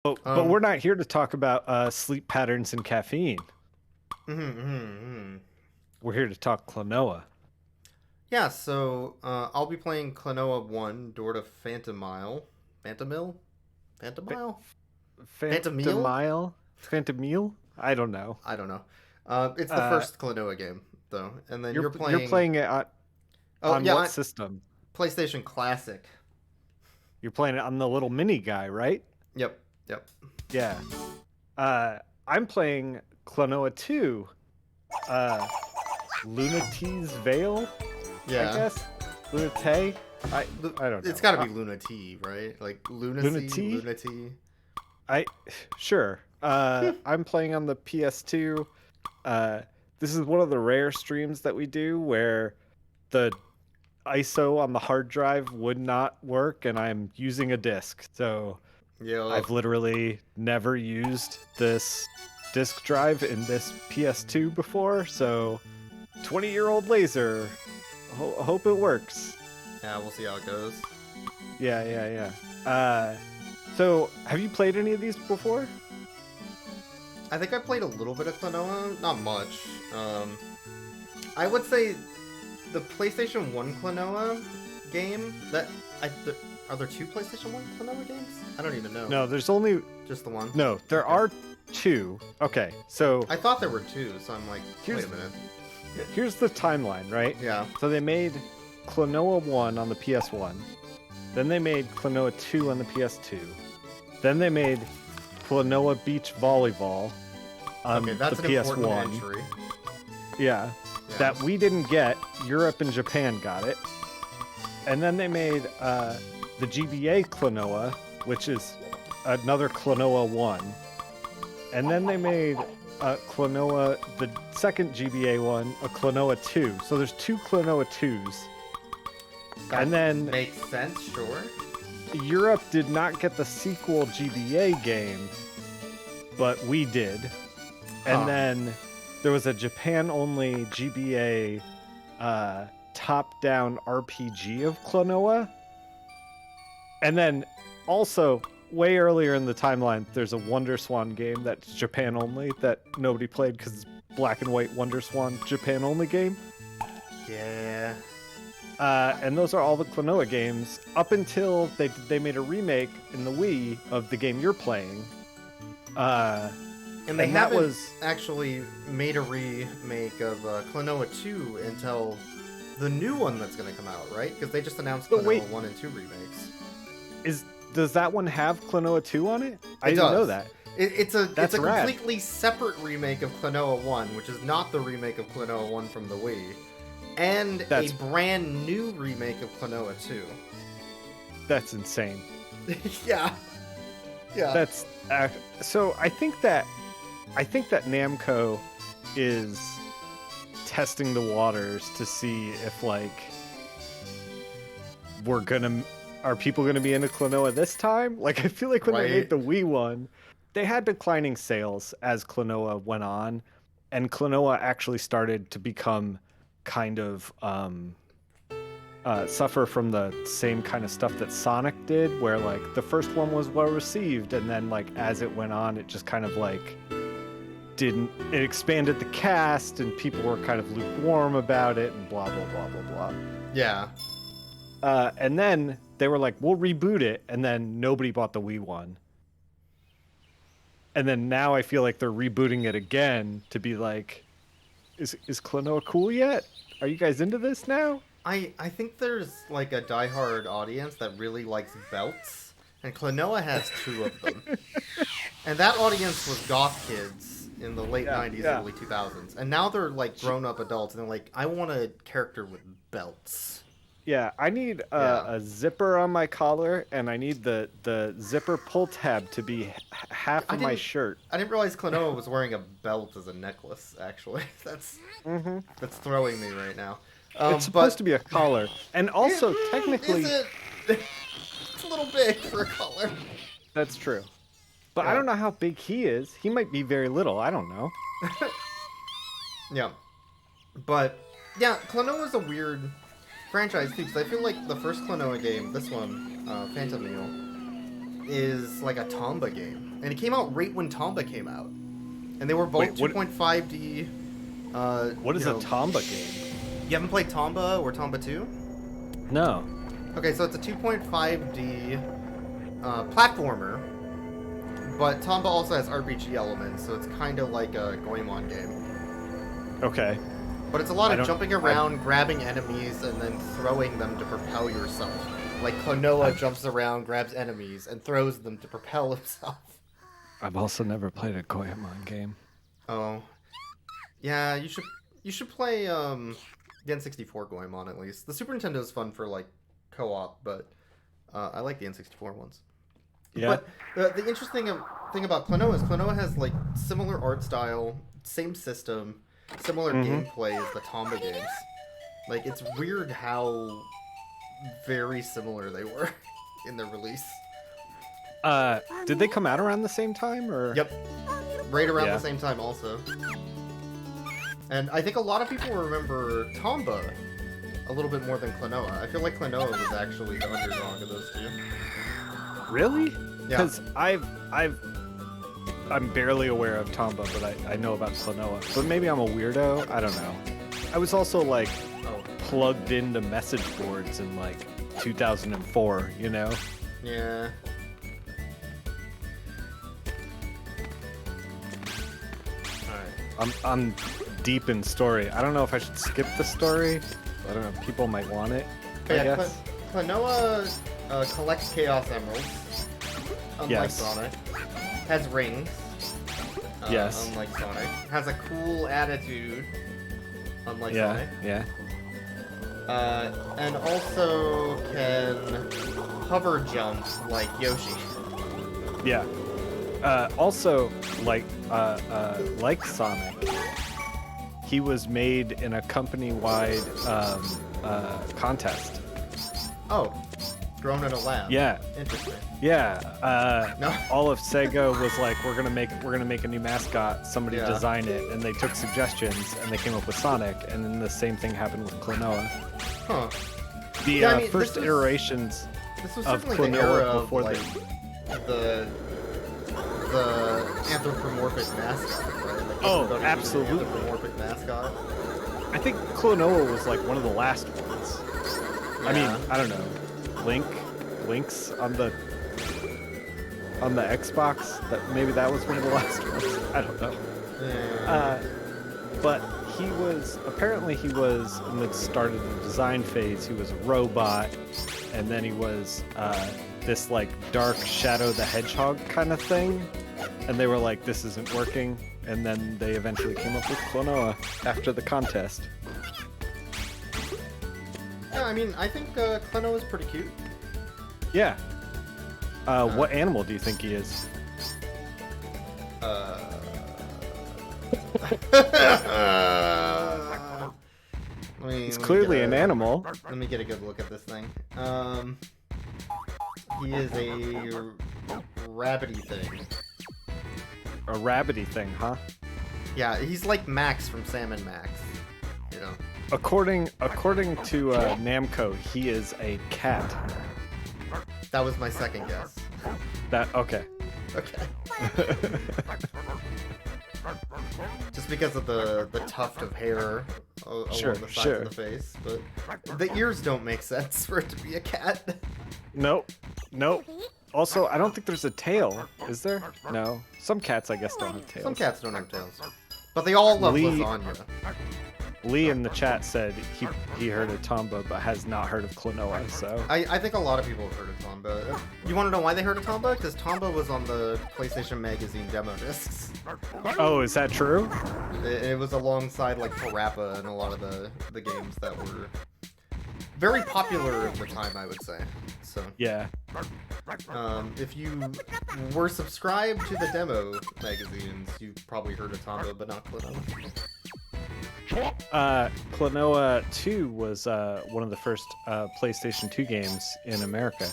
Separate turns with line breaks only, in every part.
But we're not here to talk about sleep patterns and caffeine. We're here to talk Klonoa.
Yeah, so I'll be playing Klonoa 1, Door to Phantomile. Phantomile? Phantomile? Phantomile?
Phantomile? Phantomile? I don't know.
I don't know. It's the
Uh,
first Klonoa game, though. And then
you're
you're
you're
playing...
playing it
Oh,
on
yeah,
what system?
PlayStation Classic.
You're playing it on the little mini guy, right?
Yep, yep.
Yeah. I'm playing Klonoa 2. Uh, Lunatee's Veil, I
Yeah.
guess. Lunate. I I don't know.
It's gotta be Luna T, right? Like Lunacy,
Lunatee?
Lunati.
I sure. I'm playing on the PS2. Uh, this is one of the rare streams that we do where the ISO on the hard drive would not work, and I'm using a disk. So
Yo.
I've literally never used this disk drive in this PS2 before. So 20-year-old laser. Hope it works.
Yeah, we'll see how it goes.
Yeah. So have you played any of these before?
I think I played a little bit of Klonoa, not much. I would say the PlayStation 1 Klonoa game are there two PlayStation 1 Klonoa games? I don't even know.
No, there's only
Just the one?
no. There are two. Okay, so
I thought there were two, so I'm like, wait a minute.
here's the timeline, right?
Yeah.
So they made Klonoa 1 on the PS1. Then they made Klonoa 2 on the PS2. Then they made Klonoa Beach Volleyball on
Okay, that's
the
an
PS1.
important entry.
Yeah. That we didn't get. Europe and Japan got it. And then they made the GBA Klonoa, which is another Klonoa 1. And then they made Klonoa, the second GBA one, a Klonoa 2. So there's two Klonoa 2s. And then
Makes sense, sure.
Europe did not get the sequel GBA game, but we did. And then there was a Japan-only GBA top-down RPG of Klonoa. And then also, way earlier in the timeline, there's a Wonder Swan game that's Japan-only that nobody played because it's black and white Wonder Swan Japan-only game.
Yeah.
And those are all the Klonoa games up until they made a remake in the Wii of the game you're playing.
And they
and that
haven't
was
actually made a remake of Klonoa 2 until the new one that's going to come out, right? Because they just announced
But
Klonoa
wait.
1 and 2 remakes.
Does that one have Klonoa 2 on it? I
It
didn't know
does.
that.
It's a
rad.
completely separate remake of Klonoa 1, which is not the remake of Klonoa 1 from the Wii, and
That's-
a brand new remake of Klonoa 2.
That's insane.
Yeah. Yeah.
That's so. I think that Namco is testing the waters to see if are people gonna be into Klonoa this time? Like, I feel like when they made the Wii one, they had declining sales as Klonoa went on, and Klonoa actually started to become kind of suffer from the same kind of stuff that Sonic did, where like the first one was well received, and then like as it went on, it just kind of like it expanded the cast, and people were kind of lukewarm about it, and blah blah blah blah blah.
Yeah.
And then they were like, we'll reboot it, and then nobody bought the Wii one. And then now I feel like they're rebooting it again to be like, is Klonoa cool yet? Are you guys into this now?
I think there's like a diehard audience that really likes belts, and Klonoa has two of them. And that audience was goth kids in the late 90s, early 2000s. And now they're like grown-up adults, and they're like, I want a character with belts.
Yeah, I need a zipper on my collar, and I need the zipper pull tab to be half of my shirt.
I didn't realize Klonoa was wearing a belt as a necklace, actually. That's throwing me right now.
It's supposed to be a collar. And also, technically...
Is it? It's a little big for a collar.
That's true. But I don't know how big he is. He might be very little. I don't know.
Yeah. But, yeah, Klonoa's a weird franchise, too, because I feel like the first Klonoa game, this one, Phantom Meal, is like a Tomba game, and it came out right when Tomba came out, and they were both 2.5D.
What is a Tomba game?
You haven't played Tomba or Tomba 2?
No.
Okay, so it's a 2.5D platformer, but Tomba also has RPG elements, so it's kind of like a Goemon game.
Okay.
But it's a lot of jumping around, grabbing enemies, and then throwing them to propel yourself. Like Klonoa jumps around, grabs enemies, and throws them to propel himself.
I've also never played a Goemon game.
Oh. Yeah, you should play the N64 Goemon at least. The Super Nintendo is fun for like co-op, but I like the N64 ones.
Yeah.
But the interesting thing about Klonoa is Klonoa has like similar art style, same system, similar gameplay as the Tomba games. Like it's weird how very similar they were in their release.
Did they come out around the same time or?
Yep. Right around the same time also. And I think a lot of people remember Tomba a little bit more than Klonoa. I feel like Klonoa was actually the underdog of those two.
Really?
Yeah.
Because I'm barely aware of Tomba, but I know about Klonoa. But maybe I'm a weirdo. I don't know. I was also like plugged into message boards in like 2004, you know?
Yeah.
I'm deep in story. I don't know if I should skip the story. I don't know. People might want it. I guess.
Klonoa collects Chaos Emeralds. Unlike Sonic. Has rings. Unlike Sonic. Has a cool attitude. Unlike Sonic.
Yeah.
And also can hover jump like Yoshi.
Yeah. Also, like Sonic, he was made in a company-wide contest.
Oh, grown in a lab.
Yeah.
Interesting.
Yeah.
No.
All of Sega was like, we're gonna make a new mascot. Somebody design it, and they took suggestions and they came up with Sonic. And then the same thing happened with Klonoa.
Huh.
The first iterations of Klonoa before
like, the anthropomorphic mascot, right? Like
absolutely.
Anthropomorphic mascot.
I think Klonoa was like one of the last ones.
Yeah.
I mean, I don't know. Link's on the Xbox. Maybe that was one of the last ones. I don't know.
Yeah.
But he was in the start of the design phase. He was a robot, and then he was this like dark Shadow the Hedgehog kind of thing. And they were like, this isn't working. And then they eventually came up with Klonoa after the contest.
Yeah, I mean, I think Klonoa is pretty cute.
Yeah. What animal do you think he is? He's clearly an animal.
Let me get a good look at this thing. He is a rabbity thing.
A rabbity thing, huh?
Yeah, he's like Max from Sam and Max. You know.
According to Namco, he is a cat.
That was my second guess.
Okay.
Okay. Just because of the tuft of hair along the sides of the face, but the ears don't make sense for it to be a cat.
Nope. Also, I don't think there's a tail. Is there? No. Some cats, I guess, don't have tails.
Some cats don't have tails. But they all love lasagna.
Lee in the chat said he heard of Tomba, but has not heard of Klonoa, so...
I think a lot of people have heard of Tomba. You want to know why they heard of Tomba? Because Tomba was on the PlayStation Magazine demo discs.
Oh, is that true?
It was alongside, like, Parappa and a lot of the games that were very popular at the time, I would say. So
yeah.
If you were subscribed to the demo magazines, you probably heard of Tomba, but not Klonoa.
Klonoa 2 was one of the first PlayStation 2 games in America.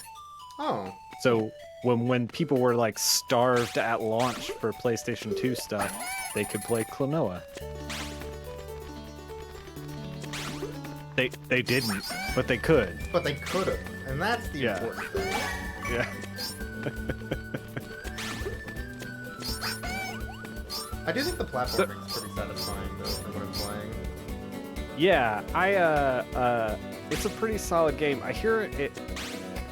Oh.
So when people were like starved at launch for PlayStation 2 stuff, they could play Klonoa. They didn't, but they could.
But they could have, and that's the important thing.
Yeah.
I do think the platforming's pretty satisfying though for what I'm playing.
Yeah, it's a pretty solid game. I hear it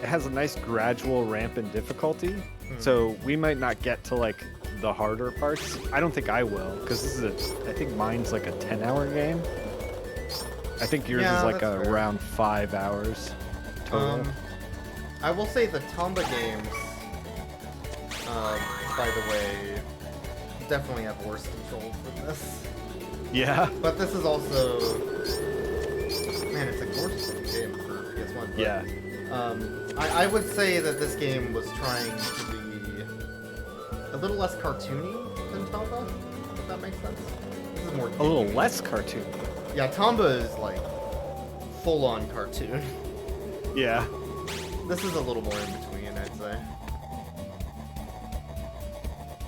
has a nice gradual ramp in difficulty, so we might not get to like the harder parts. I don't think I will, because I think mine's like a 10-hour game. I think yours is like around 5 hours total.
I will say the Tomba games, by the way, definitely have worse controls than this.
Yeah.
But this is also, man, it's a gorgeous looking game for PS1. But,
yeah.
I would say that this game was trying to be a little less cartoony than Tomba, if that makes sense. This is more
a little less cartoony.
Yeah, Tomba is like full-on cartoon.
Yeah.
This is a little more in between, I'd say.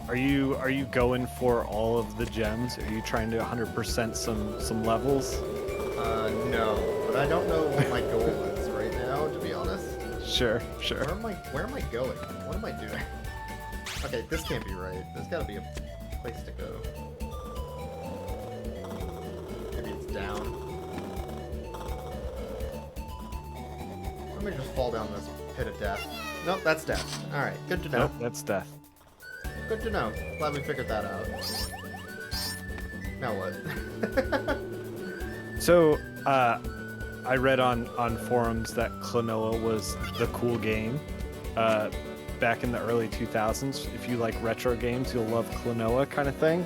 Are you going for all of the gems? Are you trying to 100% some levels?
No, but I don't know what my goal is right now, to be honest.
Sure.
Where am I going? What am I doing? Okay, this can't be right. There's gotta be a place to go. Maybe it's down. Let me just fall down this pit of death. Nope, that's death. Alright, good to know.
Nope, that's death.
Good to know. Glad we figured that out. Now what?
So, I read on forums that Klonoa was the cool game back in the early 2000s. If you like retro games, you'll love Klonoa kind of thing.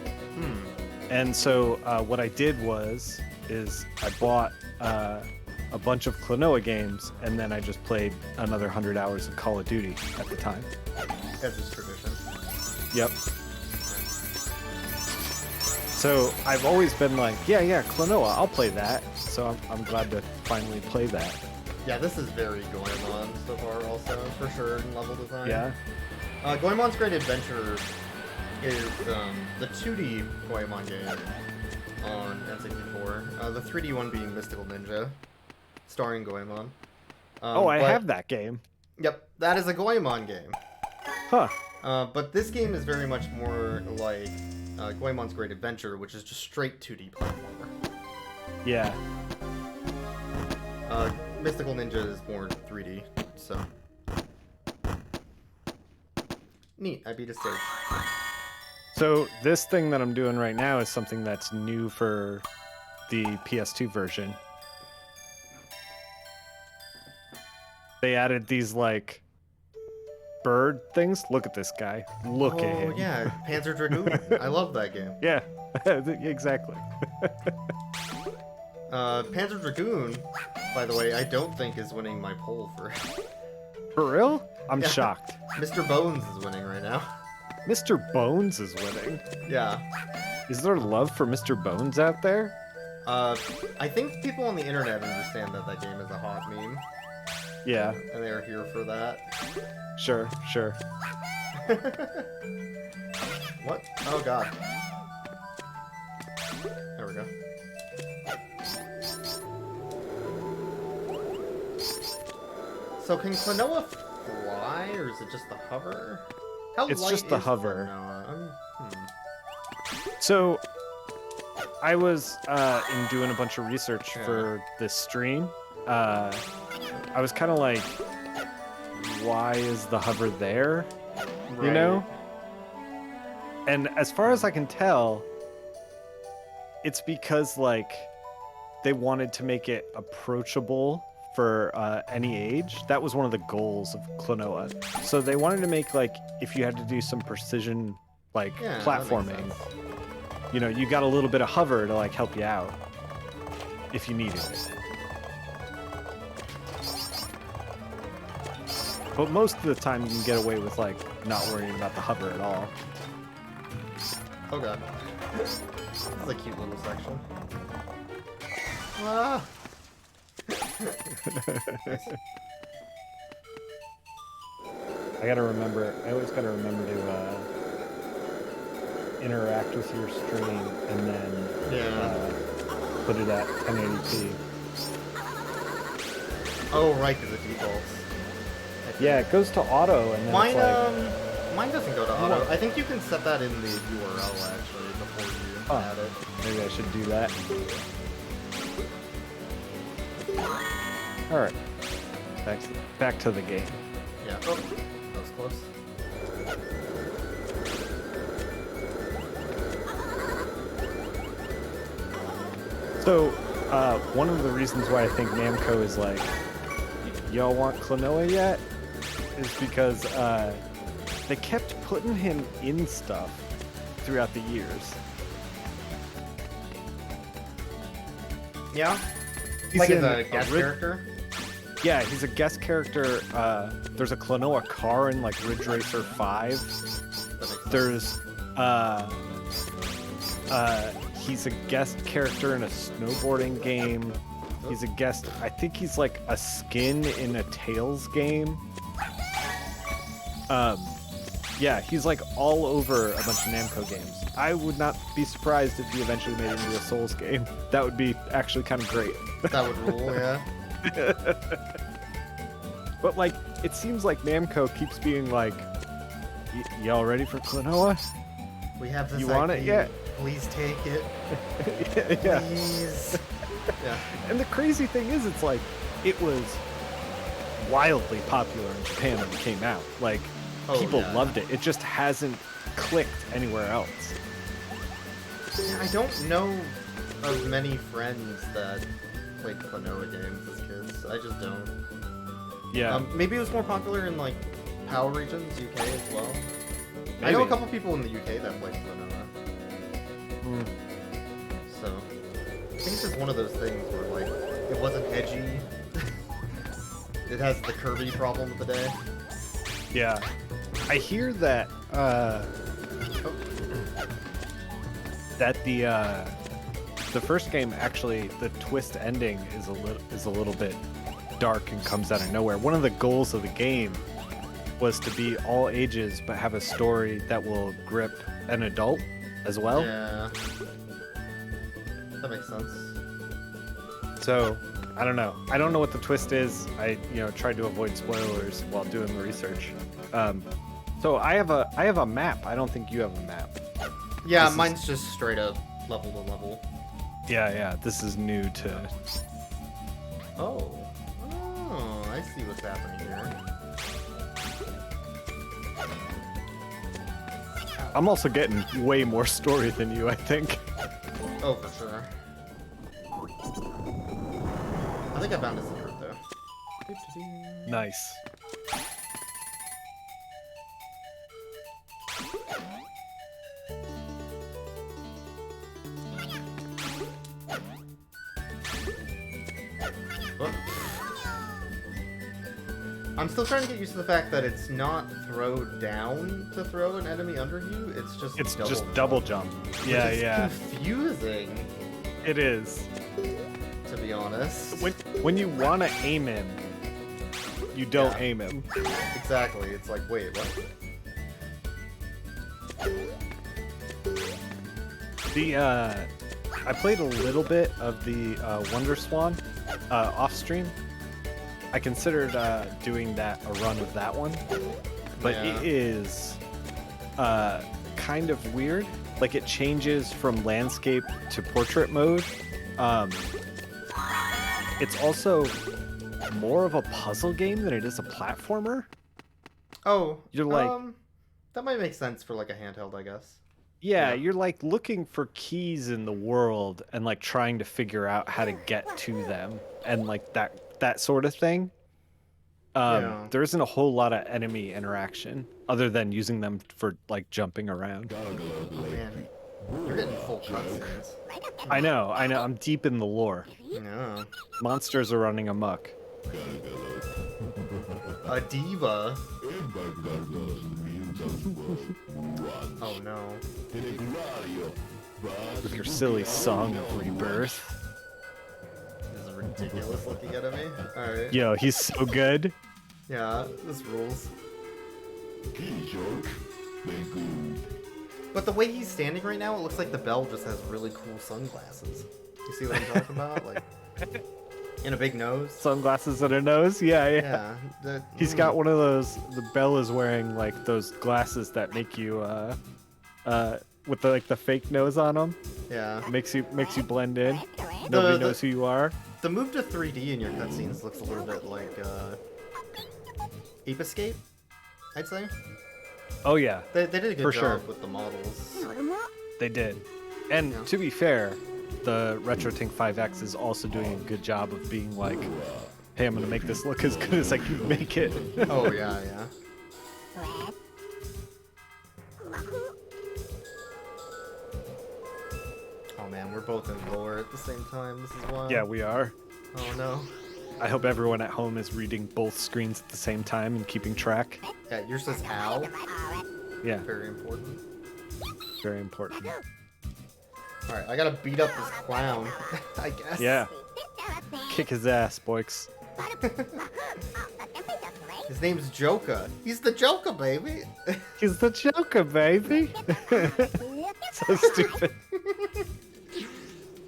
And so what I did is I bought a bunch of Klonoa games, and then I just played another 100 hours of Call of Duty at the time.
As is tradition.
Yep. So I've always been like, yeah, Klonoa, I'll play that. So I'm glad to finally play that.
Yeah, this is very Goemon so far also, for sure, in level design.
Yeah.
Goemon's Great Adventure is the 2D Goemon game on N64. The 3D one being Mystical Ninja, starring Goemon.
I have that game.
Yep, that is a Goemon game.
Huh.
But this game is very much more like Goemon's Great Adventure, which is just straight 2D platformer.
Yeah.
Mystical Ninja is more 3D, so... Neat, I beat a stage.
So this thing that I'm doing right now is something that's new for the PS2 version. They added these, like, bird things. Look at this guy. Look at him.
Oh, yeah, Panzer Dragoon. I love that game.
Yeah, exactly.
Panzer Dragoon, by the way, I don't think is winning my poll for...
For real? I'm shocked.
Mr. Bones is winning right now.
Mr. Bones is winning?
Yeah.
Is there love for Mr. Bones out there?
I think people on the internet understand that that game is a hot meme.
Yeah.
And they are here for that.
Sure.
What? Oh god. There we go. So can Klonoa fly, or is it just the hover? How
it's
light
just the
is
hover.
Klonoa?
So, I was in doing a bunch of research for this stream. I was kind of like, why is the hover there? Right. You know? And as far as I can tell, it's because, like, they wanted to make it approachable for any age. That was one of the goals of Klonoa. So they wanted to make, like, if you had to do some precision, like, platforming, you know, you got a little bit of hover to, like, help you out if you needed it. But most of the time you can get away with, like, not worrying about the hover at all.
Oh god. This is a cute little section. Ah! Nice.
I always gotta remember to interact with your stream and then put it at 1080p.
Oh right, because it defaults.
Yeah, it goes to auto and then
Mine Mine doesn't go to auto. I think you can set that in the URL actually before you add it.
Maybe I should do that. Alright. Back to the game.
Yeah. Oh, that was close.
So, one of the reasons why I think Namco is like, y'all want Klonoa yet? Is because they kept putting him in stuff throughout the years.
Yeah?
He's
like as
in
a guest character?
Yeah, he's a guest character. There's a Klonoa car in like Ridge Racer 5. There's he's a guest character in a snowboarding game. He's a guest. I think he's like a skin in a Tails game. Yeah, he's like all over a bunch of Namco games. I would not be surprised if he eventually made it into a Souls game. That would be actually kind of great.
That would rule, yeah.
But like, it seems like Namco keeps being like, y'all ready for Klonoa?
We have this
You want it yet?
Please take it.
Yeah.
Please. Yeah.
And the crazy thing is, it's like, it was wildly popular in Japan when it came out. Like, people loved it. It just hasn't clicked anywhere else.
I don't know of many friends that played Klonoa games as kids. I just don't.
Yeah.
Maybe it was more popular in like PAL regions, UK as well.
Maybe.
I know a couple people in the UK that played Klonoa. So I think it's just one of those things where like it wasn't edgy. It has the Kirby problem of the day.
Yeah. I hear that that the first game actually, the twist ending is a little bit dark and comes out of nowhere. One of the goals of the game was to be all ages but have a story that will grip an adult as well.
Yeah. That makes sense.
So, I don't know. I don't know what the twist is. I, tried to avoid spoilers while doing the research. So I have a map. I don't think you have a map.
Yeah, mine's just straight up level to level.
Yeah. This is new to.
Oh, I see what's happening here.
I'm also getting way more story than you, I think.
Oh, for sure. I think I found a secret though.
Nice.
I'm still trying to get used to the fact that it's not throw down to throw an enemy under you. It's just
double jump. Yeah,
which is
yeah.
confusing.
It is.
To be honest.
When you want to aim him, you don't aim him.
Exactly. It's like, wait, what?
I played a little bit of the Wonder Swan off stream. I considered doing a run of that one, but it is kind of weird. Like, it changes from landscape to portrait mode. It's also more of a puzzle game than it is a platformer.
Oh,
you're like,
that might make sense for like a handheld, I guess.
Yeah, you're like looking for keys in the world and like trying to figure out how to get to them and like that sort of thing. There isn't a whole lot of enemy interaction other than using them for like jumping around.
Oh man, you're getting full cutscenes.
I know. I'm deep in the lore.
Yeah.
Monsters are running amok.
A diva. Oh no.
With your silly song of rebirth.
This is ridiculous looking at me. Alright.
Yo, he's so good.
Yeah, this rules. But the way he's standing right now, it looks like the bell just has really cool sunglasses. You see what I'm talking about? Like, In a big nose.
Sunglasses and a nose. Yeah.
Yeah.
He's got one of those. The Belle is wearing like those glasses that make you with the fake nose on them.
Yeah.
Makes you blend in. Nobody knows who you are.
The move to 3D in your cutscenes looks a little bit like Ape Escape, I'd say.
Oh yeah.
They did a good job
sure.
with the models.
They did. And to be fair, the RetroTink 5X is also doing a good job of being like, hey, I'm gonna make this look as good as I can make it.
Oh yeah. Oh man, we're both in lore at the same time. This is wild.
Yeah, we are.
Oh no.
I hope everyone at home is reading both screens at the same time and keeping track.
Yeah, yours says how.
Yeah.
Very important.
Very important.
Alright, I gotta beat up this clown, I guess.
Yeah. Kick his ass, Boyks.
His name's Joka. He's the Joka, baby.
He's the Joker, baby. So stupid.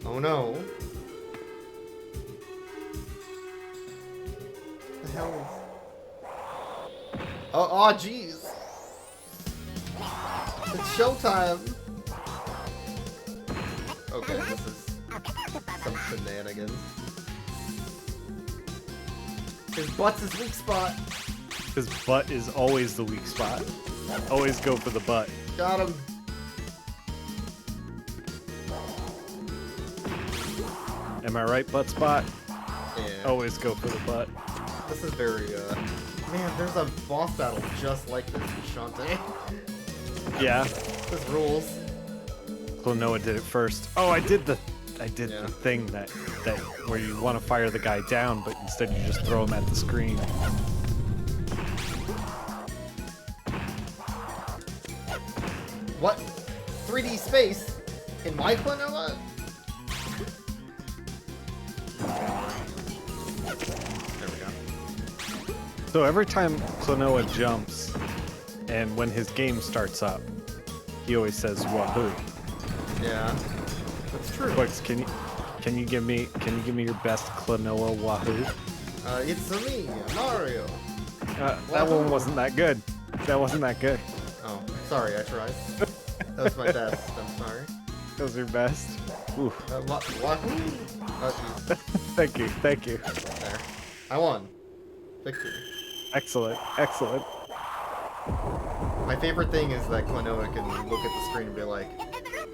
Oh no. What the hell is... Oh, jeez. It's showtime. Okay, this is some shenanigans. His butt's his weak spot.
His butt is always the weak spot. Always go for the butt.
Got him.
Am I right, butt spot?
Yeah.
Always go for the butt.
This is very, Man, there's a boss battle just like this in Shantae.
Yeah.
This rules.
Klonoa did it first. Oh, I did the
Yeah.
thing that where you want to fire the guy down, but instead you just throw him at the screen.
What? 3D space? In my Klonoa? There we go.
So every time Klonoa jumps, and when his game starts up, he always says "Wahoo!"
Yeah. That's true.
Boyks, can you give me your best Klonoa Wahoo?
It's me, Mario.
That one wasn't that good. That wasn't that good.
Oh, sorry, I tried. That was my best. I'm sorry.
That was your best. Oof.
Wahoo! Oh, jeez.
Thank you.
There. I won. Victory.
Excellent.
My favorite thing is that Klonoa can look at the screen and be like,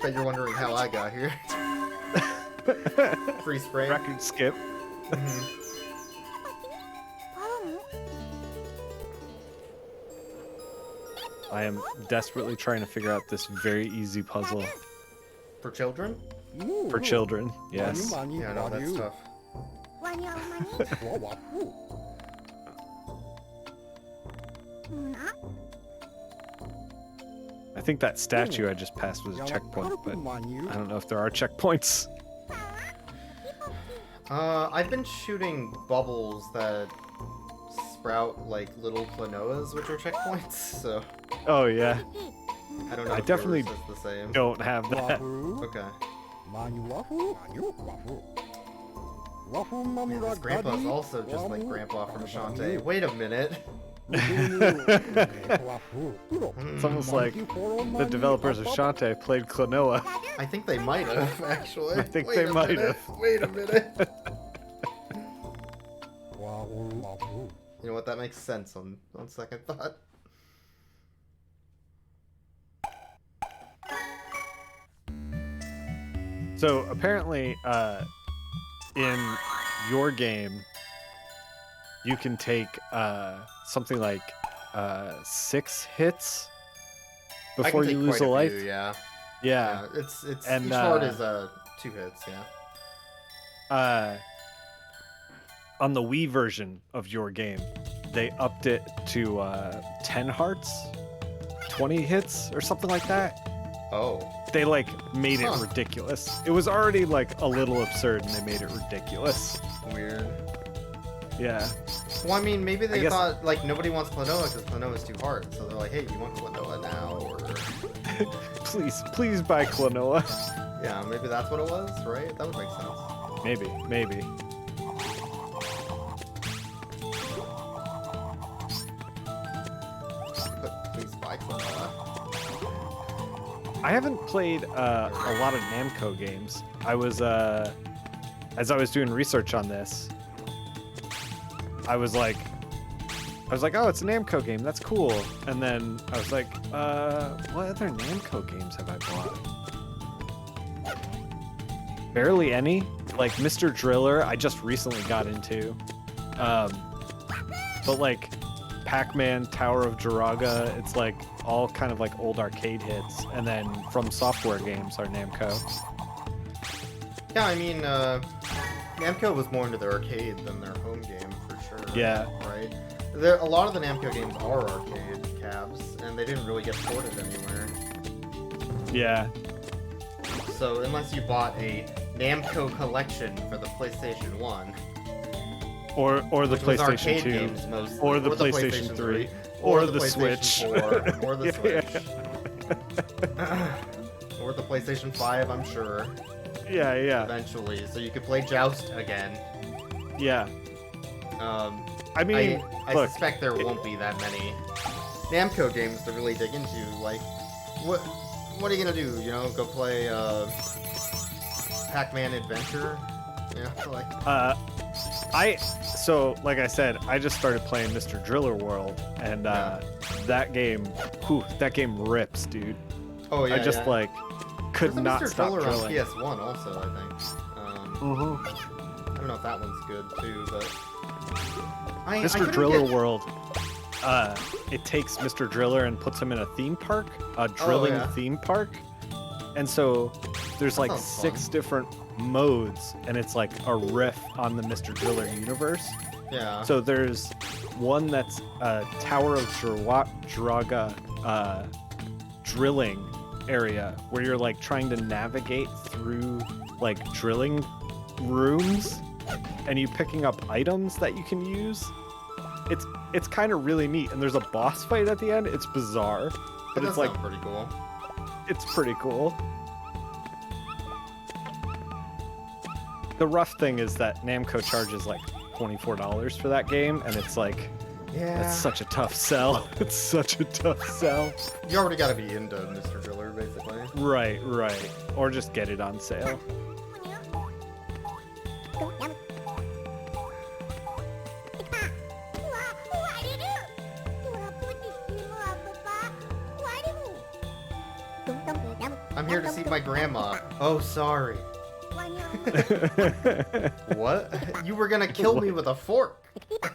bet you're wondering how I got here. Free spray.
Record skip. I am desperately trying to figure out this very easy puzzle.
For children?
For children, yes.
Yeah, no, that's tough.
I think that statue I just passed was a checkpoint, but I don't know if there are checkpoints.
I've been shooting bubbles that sprout like little Klonoas, which are checkpoints, so
Oh yeah,
I don't know
I
if
definitely
yours is the same.
don't have that.
Okay. Man, this grandpa's also just like Grandpa from Shantae. Wait a minute.
It's almost like the developers of Shantae played Klonoa.
I think they might have, actually.
I think they might have.
Wait a minute. You know what? That makes sense on second thought.
So apparently, in your game, you can take something like 6 hits before you lose a life.
Yeah.
Yeah.
It's
And,
each heart is 2 hits. Yeah.
On the Wii version of your game, they upped it to 10 hearts, 20 hits, or something like that.
Oh.
They like made it ridiculous. It was already like a little absurd, and they made it ridiculous.
Weird.
Yeah.
Well, I mean, maybe they
guess-
thought like nobody wants Klonoa because Klonoa is too hard, so they're like, "Hey, you want Klonoa now?" Or
Please buy Klonoa.
yeah, maybe that's what it was, right? That would make sense.
Maybe. I haven't played a lot of Namco games. I was as I was doing research on this, I was like, oh, it's a Namco game. That's cool. And then I was like, what other Namco games have I bought? Barely any. Like Mr. Driller, I just recently got into. But like Pac-Man, Tower of Jiraga, it's like all kind of like old arcade hits. And then From Software games are Namco.
Yeah, I mean, Namco was more into their arcade than their home game for sure.
Yeah.
Right? A lot of the Namco games are arcade cabs, and they didn't really get ported anywhere.
Yeah.
So unless you bought a Namco collection for the PlayStation 1,
or the
which was
PlayStation
arcade
2,
games mostly,
or the PlayStation 3,
or
the
PlayStation
Switch.
4, or the Switch, or the PlayStation 5, I'm sure.
Yeah, yeah.
Eventually, so you could play Joust again.
Yeah. I mean,
I
look,
suspect there won't be that many Namco games to really dig into. Like, what are you gonna do? You know, go play Pac-Man Adventure? You know, like.
So like I said, I just started playing Mr. Driller World, and that game rips, dude.
Oh yeah.
I just like could
There's
not
Mr.
stop
Driller
drilling.
on PS1 also, I think. I don't know if that one's good too, but
Mr. Driller World, it takes Mr. Driller and puts him in a theme park, a drilling theme park, and so there's like 6 different modes, and it's like a riff on the Mr. Driller universe.
Yeah.
So there's one that's a Tower of Jiraga drilling area where you're like trying to navigate through like drilling rooms, and you picking up items that you can use. It's kind of really neat, and there's a boss fight at the end. It's bizarre, but it's like
pretty cool.
It's pretty cool. The rough thing is that Namco charges like $24 for that game, and it's like, that's such a tough sell. It's such a tough sell.
You already gotta be into Mr. Driller, basically.
Right. Or just get it on sale.
I'm here to see my grandma. Oh, sorry. What? You were gonna kill me with a fork. What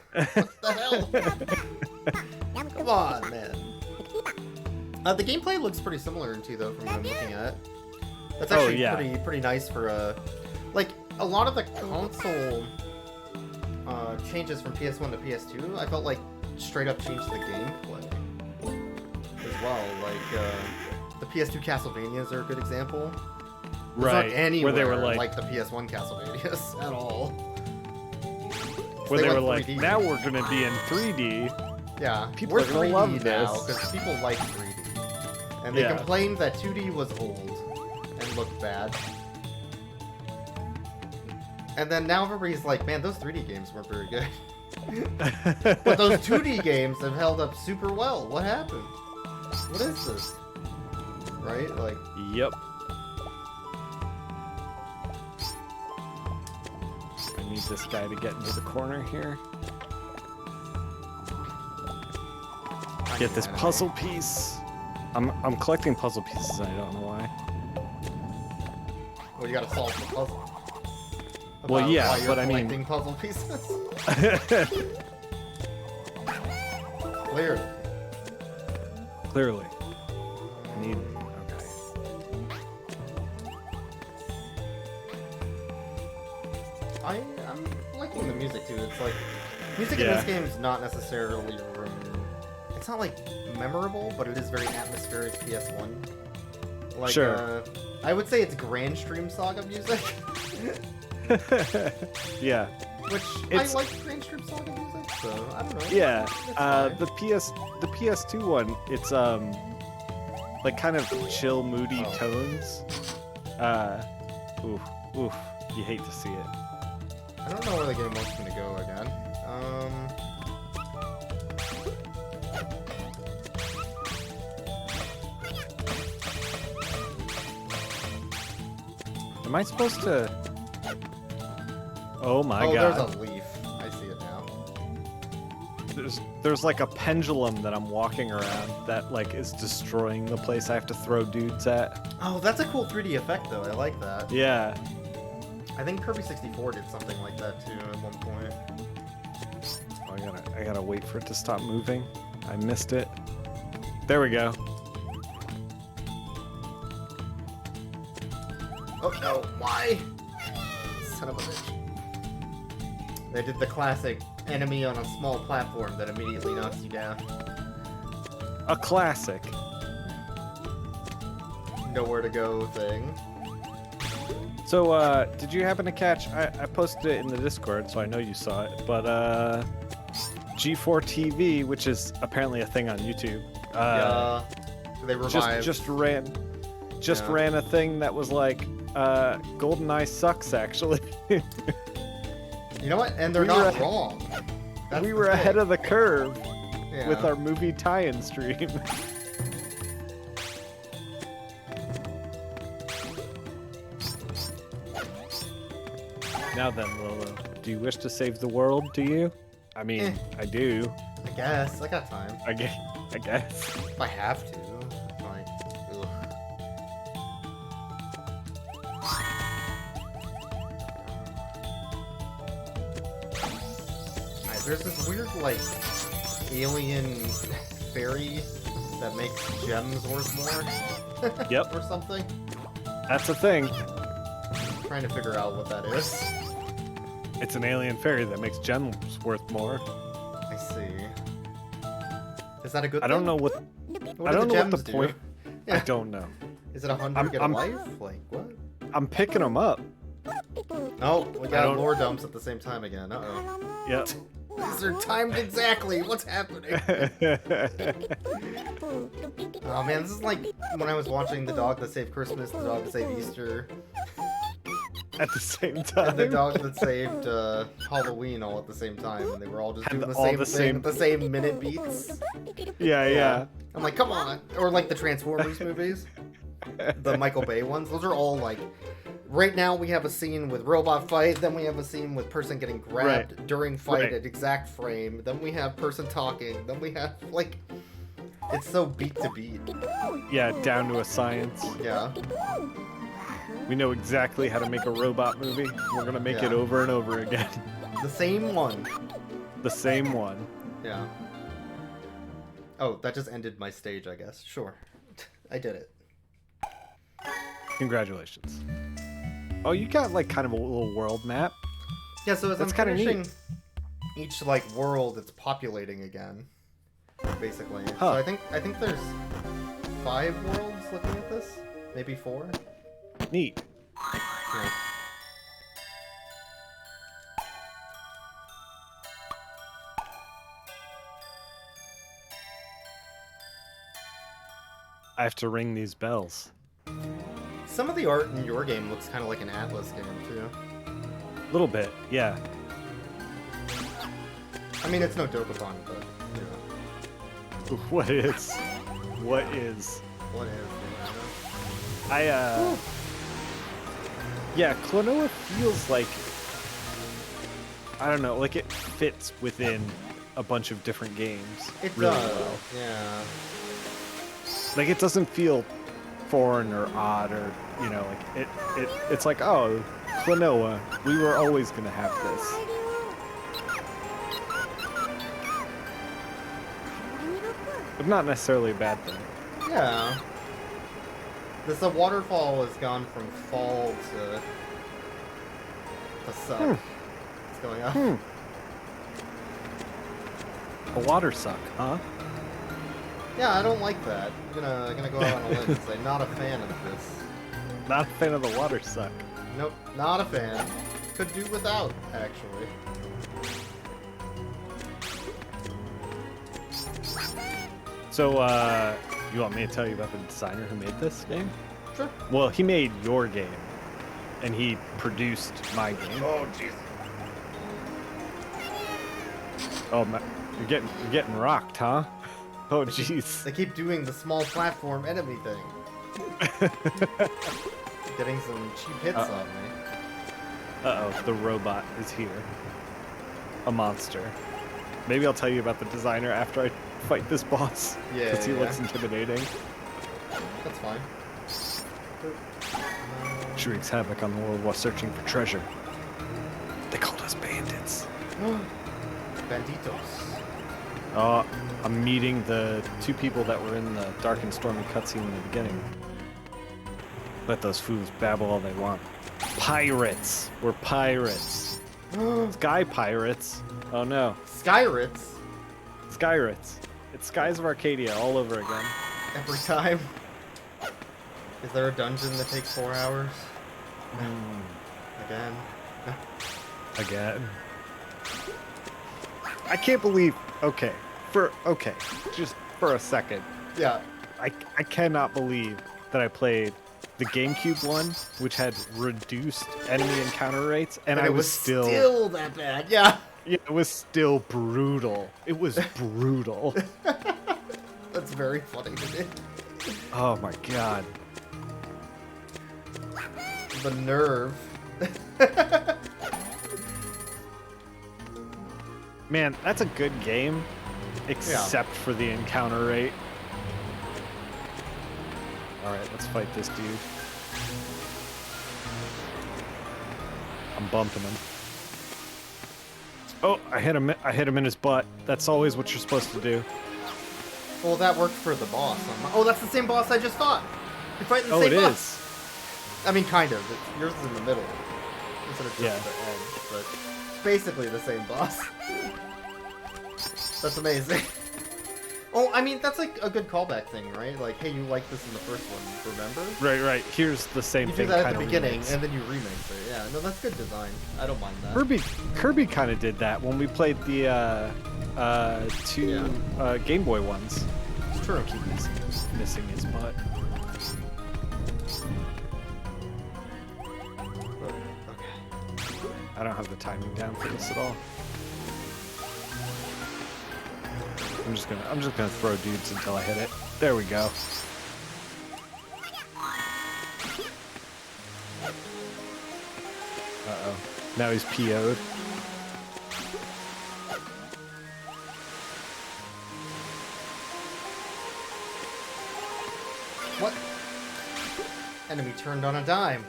the hell? Come on, man. The gameplay looks pretty similar to though, from what I'm looking at. That's actually pretty nice for like a lot of the console changes from PS1 to PS2. I felt like straight up changed the gameplay as well. Like the PS2 Castlevanias are a good example. There's not anywhere
where they were
like the PS1 Castlevanias at all.
Where they were
3D.
like, now we're gonna be in 3D.
Yeah,
people
we're
are gonna
3D
love
now
this
because people like 3D, and they complained that 2D was old and looked bad. And then now everybody's like, man, those 3D games weren't very good. But those 2D games have held up super well. What happened? What is this? Right? Like.
Yep. I need this guy to get into the corner here. Get this puzzle piece. I'm collecting puzzle pieces and I don't know why.
Well, you gotta solve the puzzle.
Well, yeah, but I mean,
collecting puzzle pieces.
Clearly. I need.
Okay. I'm liking the music too. It's like music in this game is not necessarily. It's not like memorable, but it is very atmospheric PS1. Like,
sure.
I would say it's Grand Stream Saga music.
Yeah.
Which I like Grand Stream Saga music, so I don't know.
Yeah. The PS2 one, it's like kind of chill, moody tones. Oof. You hate to see it.
I don't know where the game wants me to go again.
Am I supposed to... Oh my god.
Oh, there's a leaf. I see it now.
There's like a pendulum that I'm walking around that like is destroying the place I have to throw dudes at.
Oh, that's a cool 3D effect though. I like that.
Yeah.
I think Kirby 64 did something like that too at one point.
Oh, I gotta wait for it to stop moving. I missed it. There we go.
Oh no, why? Son of a bitch. They did the classic enemy on a small platform that immediately knocks you down.
A classic.
Nowhere to go thing.
So, did you happen to catch... I posted it in the Discord, so I know you saw it, but, G4 TV, which is apparently a thing on YouTube.
Yeah. They revived.
Just ran a thing that was like, GoldenEye sucks, actually.
You know what? And they're not wrong.
We were ahead of the curve
Yeah.
with our movie tie-in stream. Now then, Lolo, do you wish to save the world, do you? I mean, I do.
I guess. I got time.
I guess.
If I have to. Like, ugh. Alright, there's this weird, like, alien fairy that makes gems worth more.
Yep.
Or something.
That's a thing.
I'm trying to figure out what that is.
It's an alien fairy that makes gems worth more.
I see. Is that a good thing?
I don't know what...
What
I
do
don't
the
know what the
gems do?
point...
Yeah.
I don't know.
Is it 100 get a life? Like, what?
I'm picking them up.
Oh, we got lore dumps at the same time again. Uh-oh.
Yep.
These are timed exactly. What's happening? Oh man, this is like when I was watching The Dog That Saved Christmas, The Dog That Saved Easter,
At the same time.
and The Dog That Saved Halloween all at the same time, and they were all just
And
doing the
all
same
the
thing,
same-
at the same minute beats.
Yeah.
I'm like, come on. Or like the Transformers movies, the Michael Bay ones. Those are all like... Right now we have a scene with robot fight, then we have a scene with person getting grabbed during fight at exact frame, then we have person talking, then we have, like... It's so beat to beat.
Yeah, down to a science.
Yeah.
We know exactly how to make a robot movie. We're gonna make it over and over again.
The same one.
The same one.
Yeah. Oh, that just ended my stage, I guess. Sure. I did it.
Congratulations. Oh, you got like kind of a little world map.
Yeah, so as
That's
I'm
kinda
finishing
neat.
each like world, it's populating again. Basically.
Huh.
So I think there's 5 worlds looking at this? Maybe 4?
Neat.
Yeah.
I have to ring these bells.
Some of the art in your game looks kind of like an Atlas game, too.
A little bit, yeah.
I mean, it's no Dokapon, but, you know.
What is? What is?
What is?
Yeah, Klonoa feels like, I don't know, like it fits within a bunch of different games.
It
really
does.
well.
Yeah.
Like it doesn't feel foreign or odd or, you know, like it's like, oh, Klonoa, we were always gonna have this. But not necessarily a bad thing.
Yeah. The waterfall has gone from fall to suck. What's going on?
A water suck, huh?
Yeah, I don't like that. I'm gonna go out on a limb and say not a fan of this.
Not a fan of the water suck.
Nope, not a fan. Could do without, actually.
So, you want me to tell you about the designer who made this game?
Sure.
Well, he made your game, and he produced my game.
Oh, jeez.
Oh, you're getting rocked, huh? Oh, jeez.
They keep doing the small platform enemy thing. getting some cheap hits on me.
Uh-oh, the robot is here. A monster. Maybe I'll tell you about the designer after I fight this boss.
Yeah,
Because he looks intimidating.
That's fine.
She wreaks havoc on the world while searching for treasure. They called us bandits.
Banditos.
Oh, I'm meeting the two people that were in the dark and stormy cutscene in the beginning. Let those fools babble all they want. Pirates! We're pirates. Sky pirates. Oh no.
Skyrits.
Skyrits. It's Skies of Arcadia all over again.
Every time. Is there a dungeon that takes 4 hours? Again.
Again. I can't believe. Okay, just for a second.
Yeah.
I cannot believe that I played the GameCube one, which had reduced enemy encounter rates, and I
it
was
still that bad. Yeah.
Yeah, it was still brutal. It was brutal.
That's very funny to me.
Oh my god.
The nerve.
Man, that's a good game, except for the encounter rate. Alright, let's fight this dude. I'm bumping him. Oh, I hit him in his butt. That's always what you're supposed to do.
Well, that worked for the boss. Oh, that's the same boss I just fought. You're fighting the same boss.
Oh, it is.
I mean, kind of. Yours is in the middle. Instead of just
Yeah.
the edge, but it's basically the same boss. That's amazing. Oh, I mean, that's like a good callback thing, right? Like, hey, you liked this in the first one, remember?
Right. Here's the same
You
thing.
do that at the
kinda
beginning,
remix.
and then you remix it. Yeah, no, that's good design. I don't mind that.
Kirby kind of did that when we played the two Game Boy ones.
It's true.
I keep missing his butt.
Okay.
I don't have the timing down for this at all. I'm just gonna throw dudes until I hit it. There we go. Uh-oh. Now he's PO'd.
What? Enemy turned on a dime.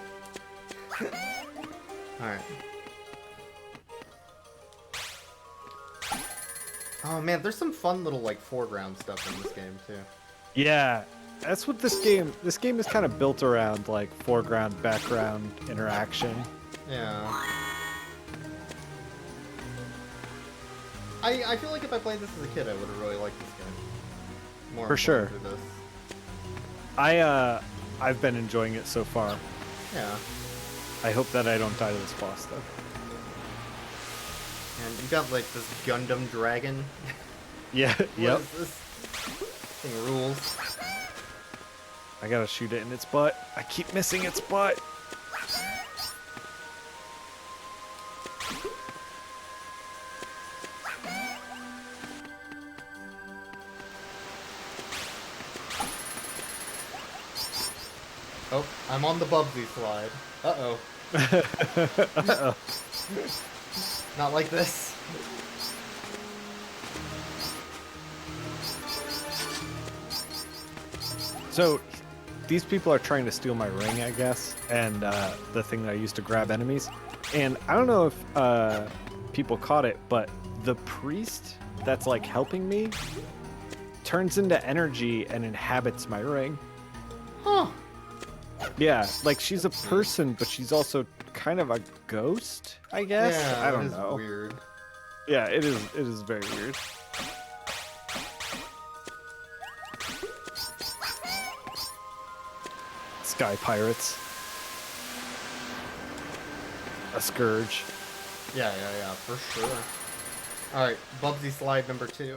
Alright. Oh man, there's some fun little like foreground stuff in this game too.
Yeah, that's what this game is kind of built around, like foreground, background interaction.
Yeah. I feel like if I played this as a kid, I would have really liked this game. More
For sure.
through this.
I've been enjoying it so far.
Yeah.
I hope that I don't die to this boss though.
And you got like this Gundam dragon.
Yeah,
What
yep.
is this? Thing rules.
I gotta shoot it in its butt. I keep missing its butt.
Oh, I'm on the Bubsy slide. Uh-oh.
Uh-oh.
Not like this.
So, these people are trying to steal my ring, I guess, and the thing that I used to grab enemies. And I don't know if people caught it, but the priest that's like helping me turns into energy and inhabits my ring.
Huh.
Yeah, like she's a person, but she's also kind of a ghost, I guess.
Yeah,
I don't
it is
know.
weird.
Yeah, it is very weird. Sky pirates. A scourge.
Yeah, for sure. Alright, Bubsy slide number 2.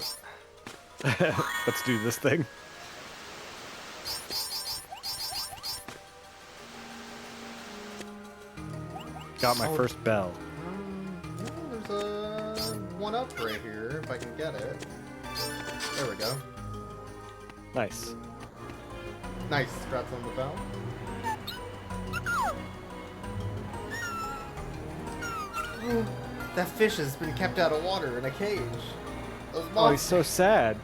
Let's do this thing. Got my first bell.
There's a one up right here, if I can get it. There we go.
Nice.
Nice, scratch on the bell. That fish has been kept out of water in a cage. Those
Oh, he's
monsters.
so sad.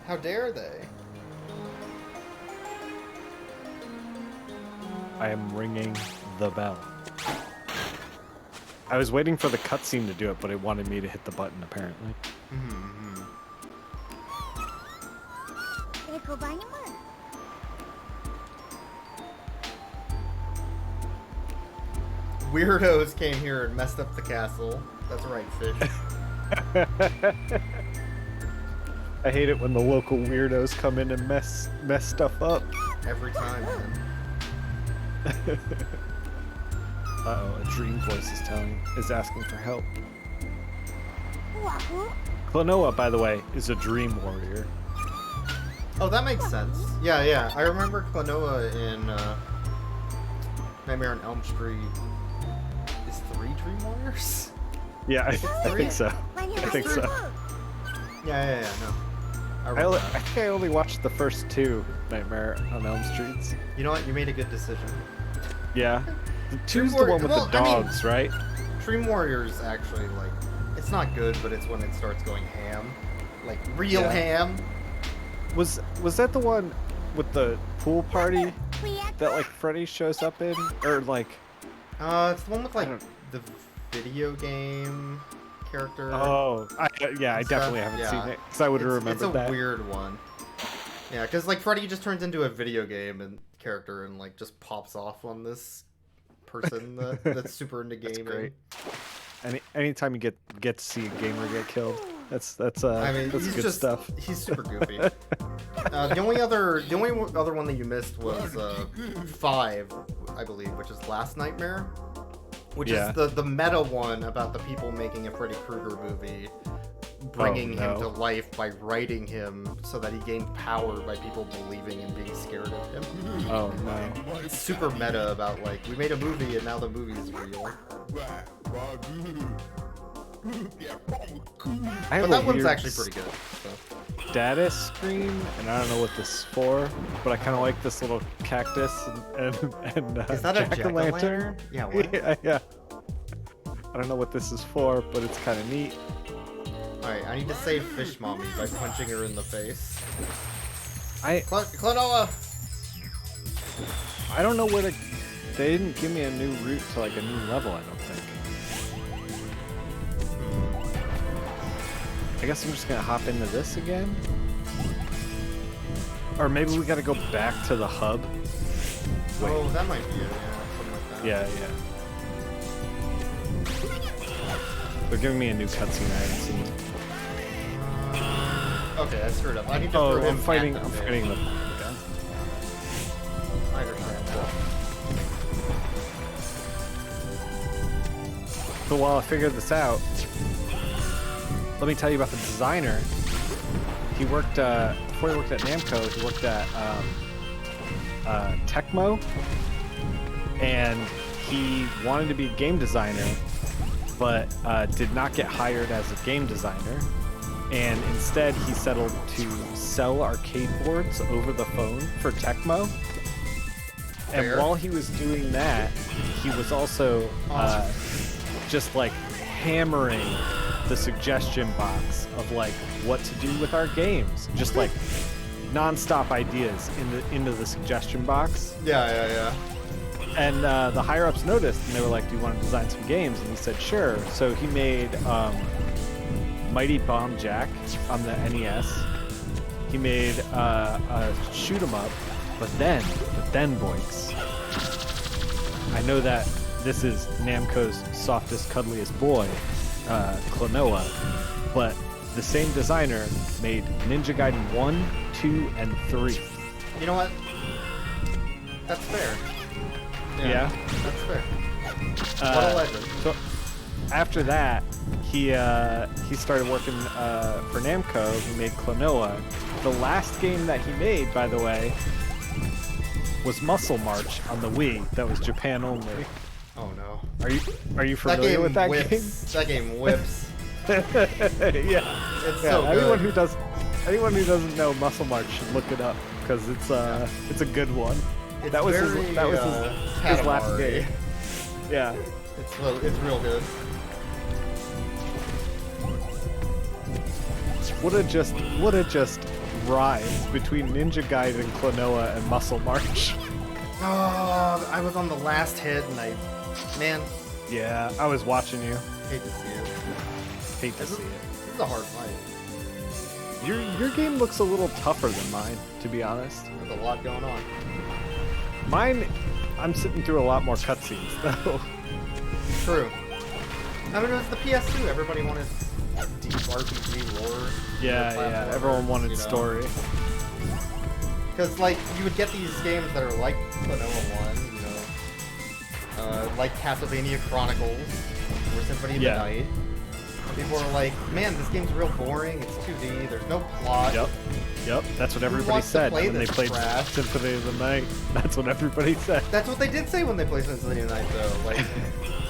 How dare they?
I am ringing the bell. I was waiting for the cutscene to do it, but it wanted me to hit the button, apparently.
Weirdos came here and messed up the castle. That's right, fish.
I hate it when the local weirdos come in and mess stuff up.
Every time, man.
Uh-oh, a dream voice is asking for help. Klonoa, by the way, is a dream warrior.
Oh, that makes sense. Yeah. I remember Klonoa in Nightmare on Elm Street. Is 3 Dream Warriors?
Yeah, I think so. I think so.
Yeah, no.
I think I only watched the first 2 Nightmare on Elm Streets.
You know what? You made a good decision.
Yeah. The 2's the one with the dogs, right?
Dream Warriors actually, like, it's not good, but it's when it starts going ham. Like, real ham.
Was that the one with the pool party that, like, Freddy shows up in? Or, like...
It's the one with, like, the video game character.
Oh, I definitely haven't seen it, because I would have remembered that.
It's a weird one. Yeah, because, like, Freddy just turns into a video game and character and, like, just pops off on this person that's super into gaming.
That's great. Anytime you get to see a gamer get killed, that's good stuff.
He's super goofy. The only other one that you missed was 5, I believe, which is Last Nightmare, which is the meta one about the people making a Freddy Krueger movie, bringing him to life by writing him so that he gained power by people believing and being scared of him.
Oh no!
It's super meta about, like, we made a movie and now the movie's real. But that one's actually pretty good. So.
Status screen, and I don't know what this is for, but I kind of like this little cactus and
is that a jack-o'-lantern? Yeah, what?
Yeah. I don't know what this is for, but it's kind of neat.
Alright, I need to save Fish Mommy by punching her in the face. Klonoa!
I don't know where to... They didn't give me a new route to, like, a new level, I don't think. I guess I'm just gonna hop into this again? Or maybe we gotta go back to the hub?
Wait. Oh, that might be it, something like that.
Yeah. They're giving me a new cutscene I haven't seen.
Okay, I screwed up. I need to throw him.
I'm fighting the guy.
I understand.
So while I figure this out, let me tell you about the designer. He worked before he worked at Namco. He worked at Tecmo, and he wanted to be a game designer, but did not get hired as a game designer. And instead, he settled to sell arcade boards over the phone for Tecmo. And while he was doing that, he was also just like hammering the suggestion box of like what to do with our games, just like non-stop ideas into the suggestion box.
Yeah.
And the higher-ups noticed, and they were like, "Do you want to design some games?" And he said, "Sure." So he made Mighty Bomb Jack on the NES. He made a shoot 'em up, but then Boyks. I know that this is Namco's softest, cuddliest boy, Klonoa, but the same designer made Ninja Gaiden 1, 2, and 3.
You know what? That's fair.
Yeah?
That's fair. What a legend.
So after that, he started working for Namco. He made Klonoa. The last game that he made, by the way, was Muscle March on the Wii. That was Japan only.
Oh no.
Are you familiar with that game?
That game whips.
Yeah.
It's so good.
Anyone who doesn't know Muscle March should look it up because it's a good one.
It's
that was his last game. Yeah.
It's real good.
What a just rise between Ninja Gaiden, Klonoa, and Muscle March.
Oh, I was on the last hit and man.
Yeah, I was watching you.
Hate to see it.
Hate to see it.
This is a hard fight.
Your game looks a little tougher than mine, to be honest.
There's a lot going on.
Mine, I'm sitting through a lot more cutscenes, though.
True. I mean, it was the PS2. Everybody wanted deep RPG lore.
Yeah, everyone wanted story.
Because, like, you would get these games that are like Klonoa 1, like Castlevania Chronicles, or Symphony of the Night. People are like, man, this game's real boring, it's 2D, there's no plot.
Yep, that's what everybody said when they played Symphony of the Night. That's what everybody said.
That's what they did say when they played Symphony of the Night, though. Like,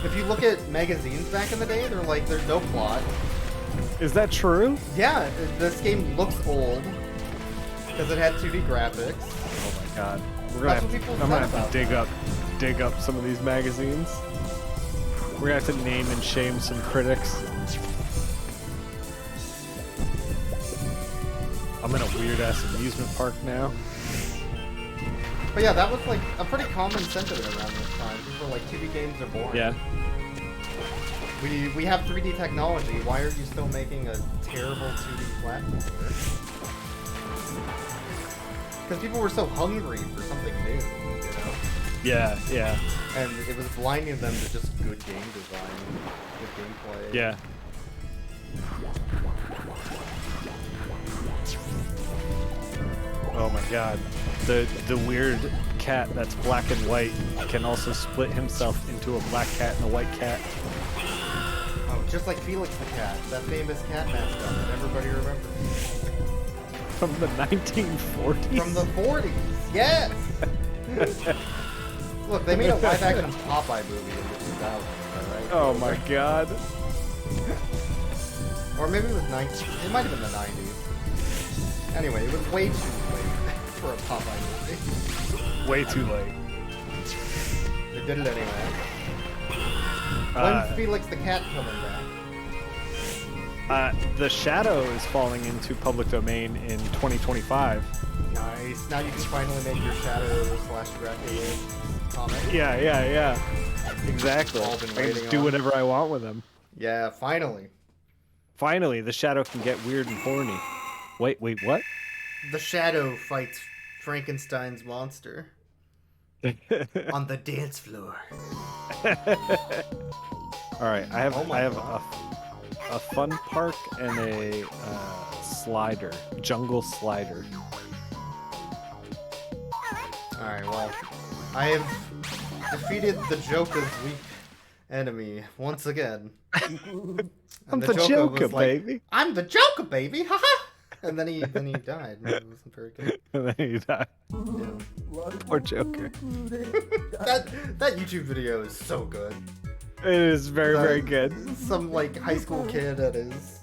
if you look at magazines back in the day, they're like, there's no plot.
Is that true?
Yeah, this game looks old, because it had 2D graphics.
Oh my god. I'm gonna have to dig up some of these magazines. We're gonna have to name and shame some critics. I'm in a weird ass amusement park now.
But yeah, that was like a pretty common sentiment around this time. People were like, 2D games are boring.
Yeah.
We have 3D technology. Why are you still making a terrible 2D platformer? Because people were so hungry for something new, you know?
Yeah.
And it was blinding them to just good game design, good gameplay.
Yeah. Oh my god. The weird cat that's black and white can also split himself into a black cat and a white cat.
Oh, just like Felix the Cat, that famous cat mascot that everybody remembers.
From the 1940s?
From the 40s, yes! Look, they made a live-action Popeye movie in the 2000s, right?
Oh my god.
Or maybe it was 90s. It might have been the 90s. Anyway, it was way too late for a Popeye movie.
Way too late.
They did it anyway. When's Felix the Cat coming back?
The Shadow is falling into public domain in 2025.
Nice. Now you can finally make your Shadow/Dracula comic.
Yeah. Exactly.
All been
I can
waiting
just do
on.
whatever I want with him.
Yeah, finally.
Finally, the Shadow can get weird and horny. Wait, what?
The Shadow fights Frankenstein's monster on the dance floor.
All right, I have
God.
a fun park and a slider, jungle slider.
All right, well, I have defeated the Joker's weak enemy once again.
I'm the Joker,
was like,
baby.
I'm the Joker, baby. Haha. And then he died. It wasn't very good.
And then he died.
Yeah.
Poor Joker.
that YouTube video is so good.
It is very good.
Some like high school kid at his,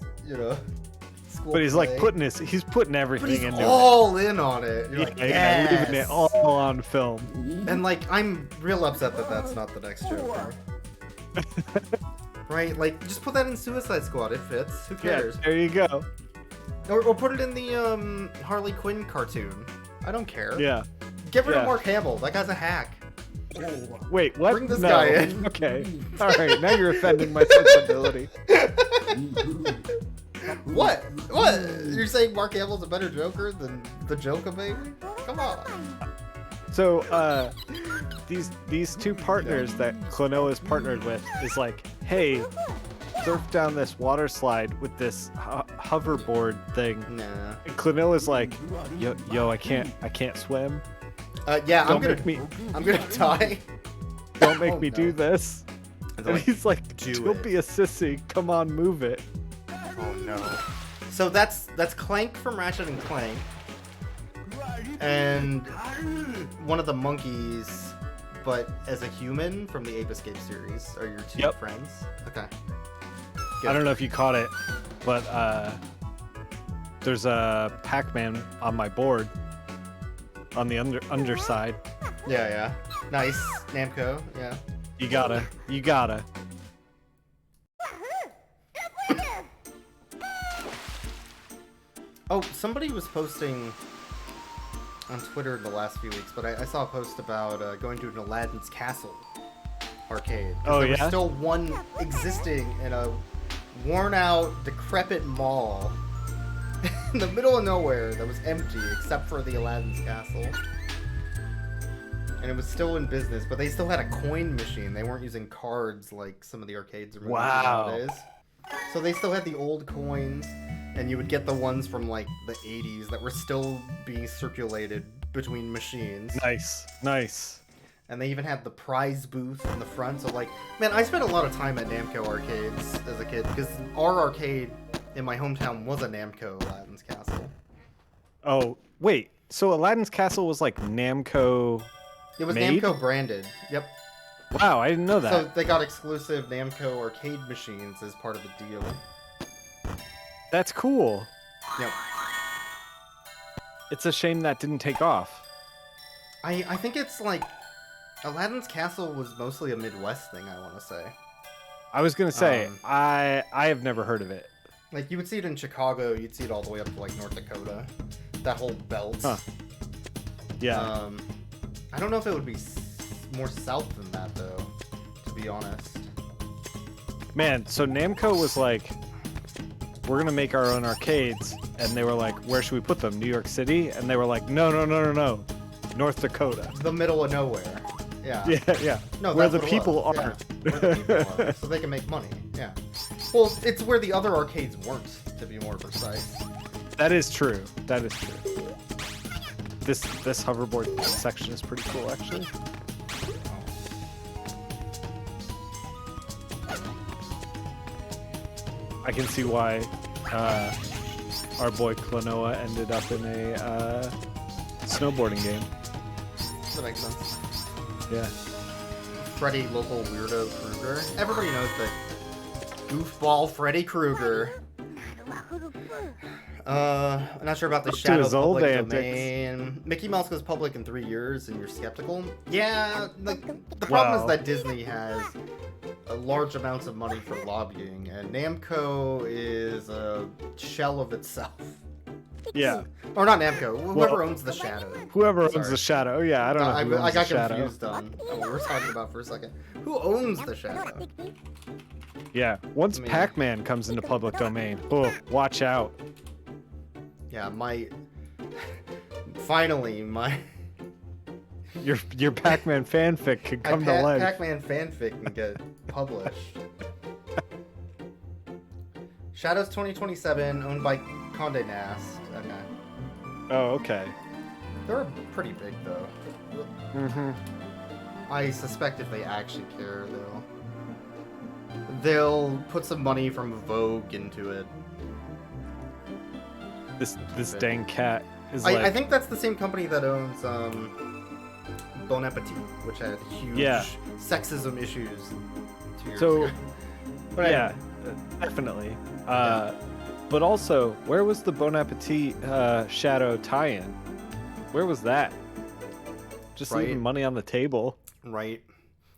school.
But he's
play.
like he's putting everything
But he's
into
all in on it. You're like,
yeah,
yes.
leaving it all on film.
And like, I'm real upset that that's not the next Joker. Right? Like, just put that in Suicide Squad. It fits. Who cares?
Yeah, there you go.
Or put it in the Harley Quinn cartoon. I don't care.
Yeah.
Get rid of Mark Hamill. That guy's a hack.
Wait, what?
Bring this
no.
guy in.
Okay. All right. Now you're offending my sensibility.
What? What? You're saying Mark Hamill's a better Joker than the Joker, baby? Come on.
So, these two partners that Klonoa is partnered with is like, hey, surf down this water slide with this hoverboard thing.
Nah.
And Klonoa's like, yo, I can't swim.
Yeah, I'm
Don't
gonna die.
Don't make me do this. And he's like,
do
don't
it.
be a sissy. Come on, move it.
Oh no. So that's Clank from Ratchet and Clank. And one of the monkeys, but as a human from the Ape Escape series, are your two friends. Okay. Good.
I don't know if you caught it, but there's a Pac-Man on my board on the underside.
Yeah. Nice. Namco, yeah.
You gotta. You gotta.
Oh, somebody was posting on Twitter in the last few weeks, but I saw a post about going to an Aladdin's Castle arcade.
Oh,
there
yeah?
was still one existing in a worn-out, decrepit mall in the middle of nowhere that was empty except for the Aladdin's Castle. And it was still in business, but they still had a coin machine. They weren't using cards like some of the arcades are nowadays. So they still had the old coins, and you would get the ones from like the 80s that were still being circulated between machines.
Nice. Nice.
And they even had the prize booth in the front. So like, man, I spent a lot of time at Namco arcades as a kid because our arcade in my hometown was a Namco Aladdin's Castle.
Oh, wait. So Aladdin's Castle was like Namco
It was
made?
Namco branded. Yep.
Wow, I didn't know that.
So they got exclusive Namco arcade machines as part of the deal.
That's cool.
Yep.
It's a shame that didn't take off.
I think it's like Aladdin's Castle was mostly a Midwest thing, I want to say.
I was gonna say I have never heard of it.
Like you would see it in Chicago, you'd see it all the way up to like North Dakota. That whole belt.
Huh. Yeah.
I don't know if it would be more south than that though, to be honest.
Man, so Namco was like, we're gonna make our own arcades, and they were like, where should we put them? New York City? And they were like, no, North Dakota.
The middle of nowhere. Yeah.
Yeah.
No,
where
that's
the
what it
people
was.
are.
Yeah, where the people are, so they can make money. Yeah. Well, it's where the other arcades weren't, to be more precise.
That is true. That is true. This hoverboard section is pretty cool, actually. I can see why our boy Klonoa ended up in a snowboarding game.
That makes sense.
Yeah.
Freddy local weirdo Krueger. Everybody knows that goofball Freddy Krueger. I'm not sure about the shadow
his old
public
antics.
domain. Mickey Mouse goes public in 3 years, and you're skeptical. Yeah, like the problem is that Disney has large amounts of money for lobbying, and Namco is a shell of itself.
Yeah.
Or not Namco. Whoever owns the shadow.
Whoever owns
Sorry.
the shadow. Yeah, I don't know. Who
I
owns
got
the shadow.
confused on what we were talking about for a second. Who owns the shadow?
Yeah. Once
I mean-
Pac-Man comes into public domain, oh, watch out.
Yeah, finally,
Your Pac-Man fanfic could come to life.
Pac-Man fanfic can get published. Shadows 2027, owned by Condé Nast. Okay.
Oh, okay.
They're pretty big, though.
Mm-hmm.
I suspect if they actually care, they'll put some money from Vogue into it.
This dang cat is like...
I think that's the same company that owns Bon Appetit, which had huge sexism issues 2 years ago. But
yeah, definitely. But also, where was the Bon Appetit Shadow tie-in? Where was that? Just leaving money on the table.
Right.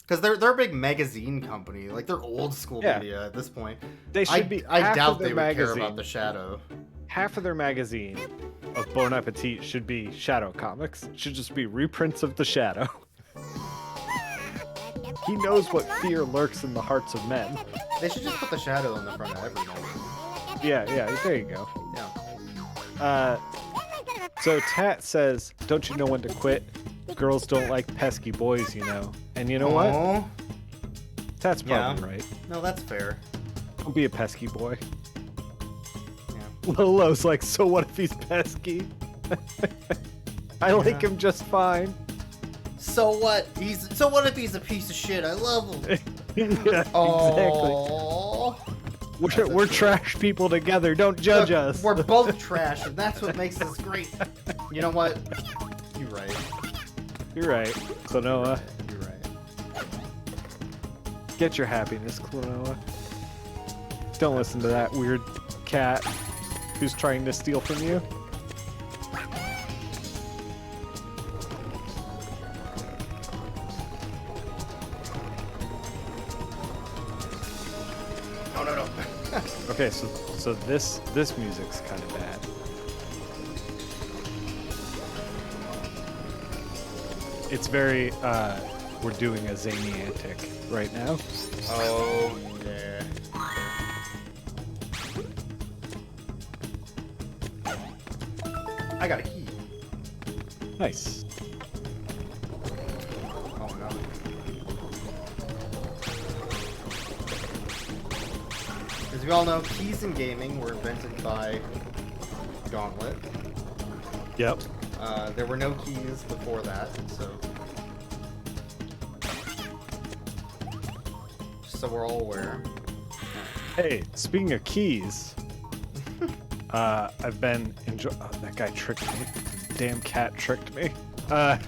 Because they're a big magazine company. Like, they're old school media at this point.
They should be.
I doubt they would care about the Shadow.
Half of their magazine of Bon Appetit should be Shadow comics. It should just be reprints of the Shadow. He knows what fear lurks in the hearts of men.
They should just put the Shadow in the front of every magazine.
Yeah, there you go.
Yeah.
So Tat says, don't you know when to quit? Girls don't like pesky boys, you know. And you know what? Tat's probably right.
No, that's fair.
Don't be a pesky boy.
Yeah.
Lolo's like, so what if he's pesky? I like him just fine.
So what? So what if he's a piece of shit? I love him.
Yeah,
Aww.
exactly. We're trash people together. Don't judge us.
We're both trash, and that's what makes us great. You know what? You're right.
You're right, Klonoa.
You're right.
Get your happiness, Klonoa. Don't listen to that weird cat who's trying to steal from you. Okay, so this music's kind of bad. It's very we're doing a zany antic right now.
Oh yeah. I got a key.
Nice.
Oh no. As we all know, keys in gaming were invented by Gauntlet.
Yep.
There were no keys before that, so just so we're all aware.
Hey, speaking of keys, I've been oh, that guy tricked me. Damn cat tricked me. I've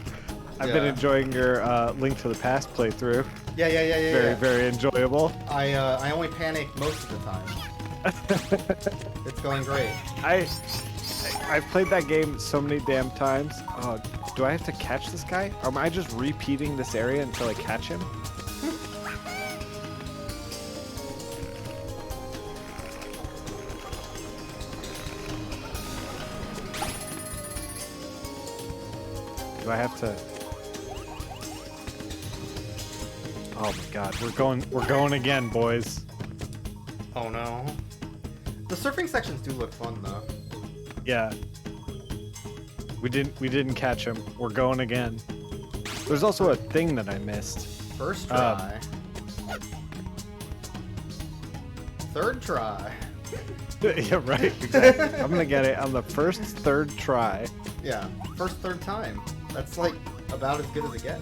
been enjoying your Link to the Past playthrough.
Yeah.
Very enjoyable.
I only panic most of the time. It's going great.
I've played that game so many damn times. Oh, do I have to catch this guy? Or am I just repeating this area until I catch him? Do I have to? Oh my God, we're going again, boys.
Oh no. The surfing sections do look fun though.
Yeah. We didn't catch him. We're going again. There's also a thing that I missed.
First try. Third try.
Yeah, right. Exactly. I'm gonna get it on the first third try.
Yeah, first third time. That's like about as good as it gets.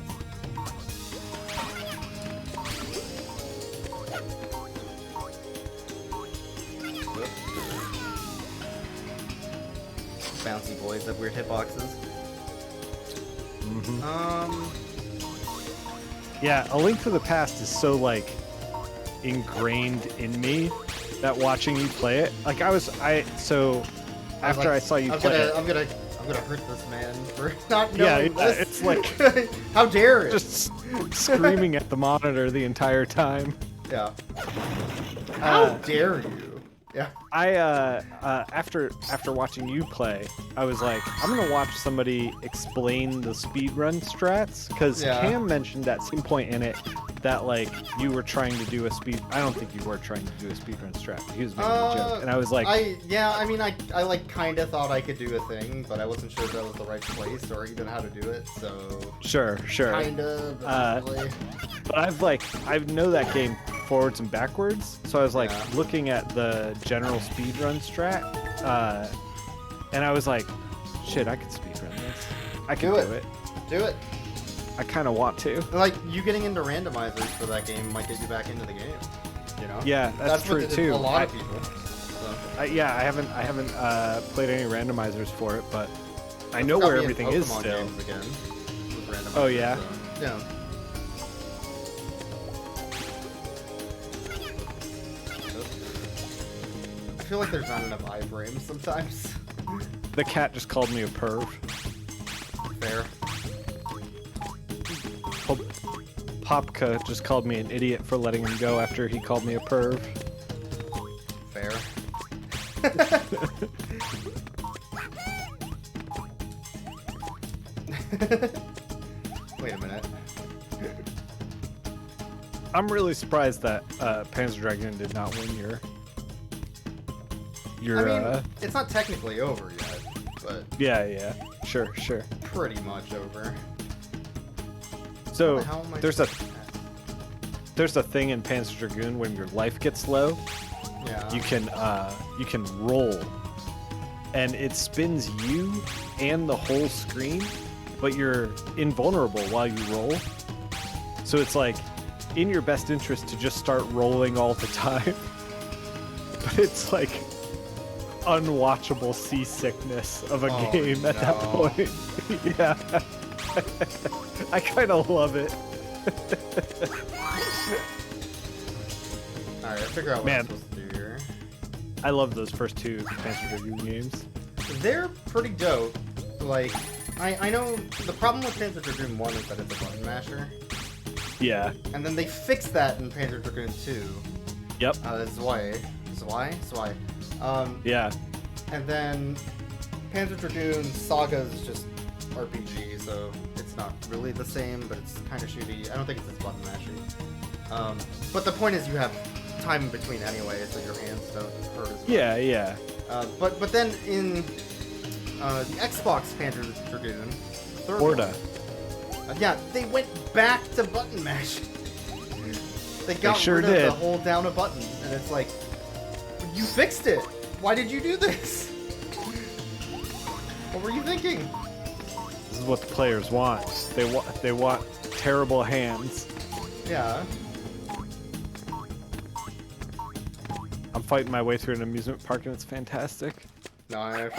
Bouncy boys have weird hitboxes.
Yeah, A Link to the Past is so like ingrained in me that watching you play it, like I after I saw you play it,
I'm gonna hurt this man for not knowing this.
It's like
how dare it?
Just screaming at the monitor the entire time.
Yeah. How dare you? Yeah.
I after watching you play, I was like, I'm gonna watch somebody explain the speedrun strats, because Cam mentioned at some point in it that like you were trying to do a speed. I don't think you were trying to do a speedrun strat. He was making a joke, and I was like,
I like kind of thought I could do a thing, but I wasn't sure if that was the right place or even how to do it. So
sure.
Kind of.
But I know that game forwards and backwards, so I was like looking at the general speedrun strat, and I was like, shit, I could speedrun this. I can do it.
Do it.
I kind of want to.
Like, you getting into randomizers for that game might get you back into the game. You know?
Yeah, that's true too.
A lot of people. So.
I haven't played any randomizers for it, but I know where everything is still.
Again,
oh yeah.
So, yeah. I feel like there's not enough iframes sometimes.
The cat just called me a perv.
Fair.
Popka just called me an idiot for letting him go after he called me a perv.
Fair. Wait a minute.
I'm really surprised that Panzer Dragoon did not win your
I mean, it's not technically over yet, but
yeah, sure.
Pretty much over.
So there's a thing in Panzer Dragoon when your life gets low.
Yeah.
You can roll, and it spins you and the whole screen, but you're invulnerable while you roll. So it's like in your best interest to just start rolling all the time. But it's like unwatchable seasickness of a game at that point. Yeah. I kind of love it.
Alright, figure out what I'm supposed to do here.
I love those first two Panzer Dragoon games.
They're pretty dope. Like, I know the problem with Panzer Dragoon 1 is that it's a button masher.
Yeah.
And then they fixed that in Panzer Dragoon 2.
Yep.
This way. Zwei.
Yeah.
And then Panzer Dragoon Saga is just RPG, so it's not really the same, but it's kind of shooty. I don't think it's as button mashy. But the point is you have time in between anyway, so your hands don't hurt as much.
Yeah.
But then in the Xbox Panzer Dragoon, the third
Orda.
yeah, they went back to button mashing. They got
sure
rid of
did.
the hold down a button, and it's like, you fixed it. Why did you do this? What were you thinking?
This is what the players want. They want terrible hands.
Yeah.
I'm fighting my way through an amusement park and it's fantastic.
No,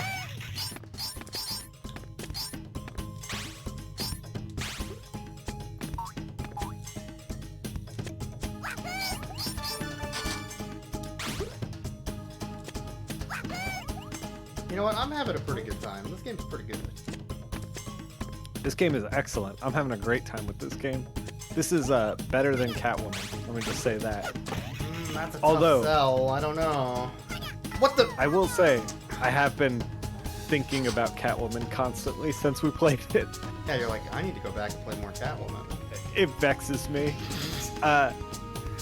you know what? I'm having a pretty good time. This game's pretty good.
This game is excellent. I'm having a great time with this game. This is better than Catwoman. Let me just say that.
That's a
Although-
tough sell. I don't know. What the?
I will say, I have been thinking about Catwoman constantly since we played it.
Yeah, you're like, I need to go back and play more Catwoman.
It vexes me.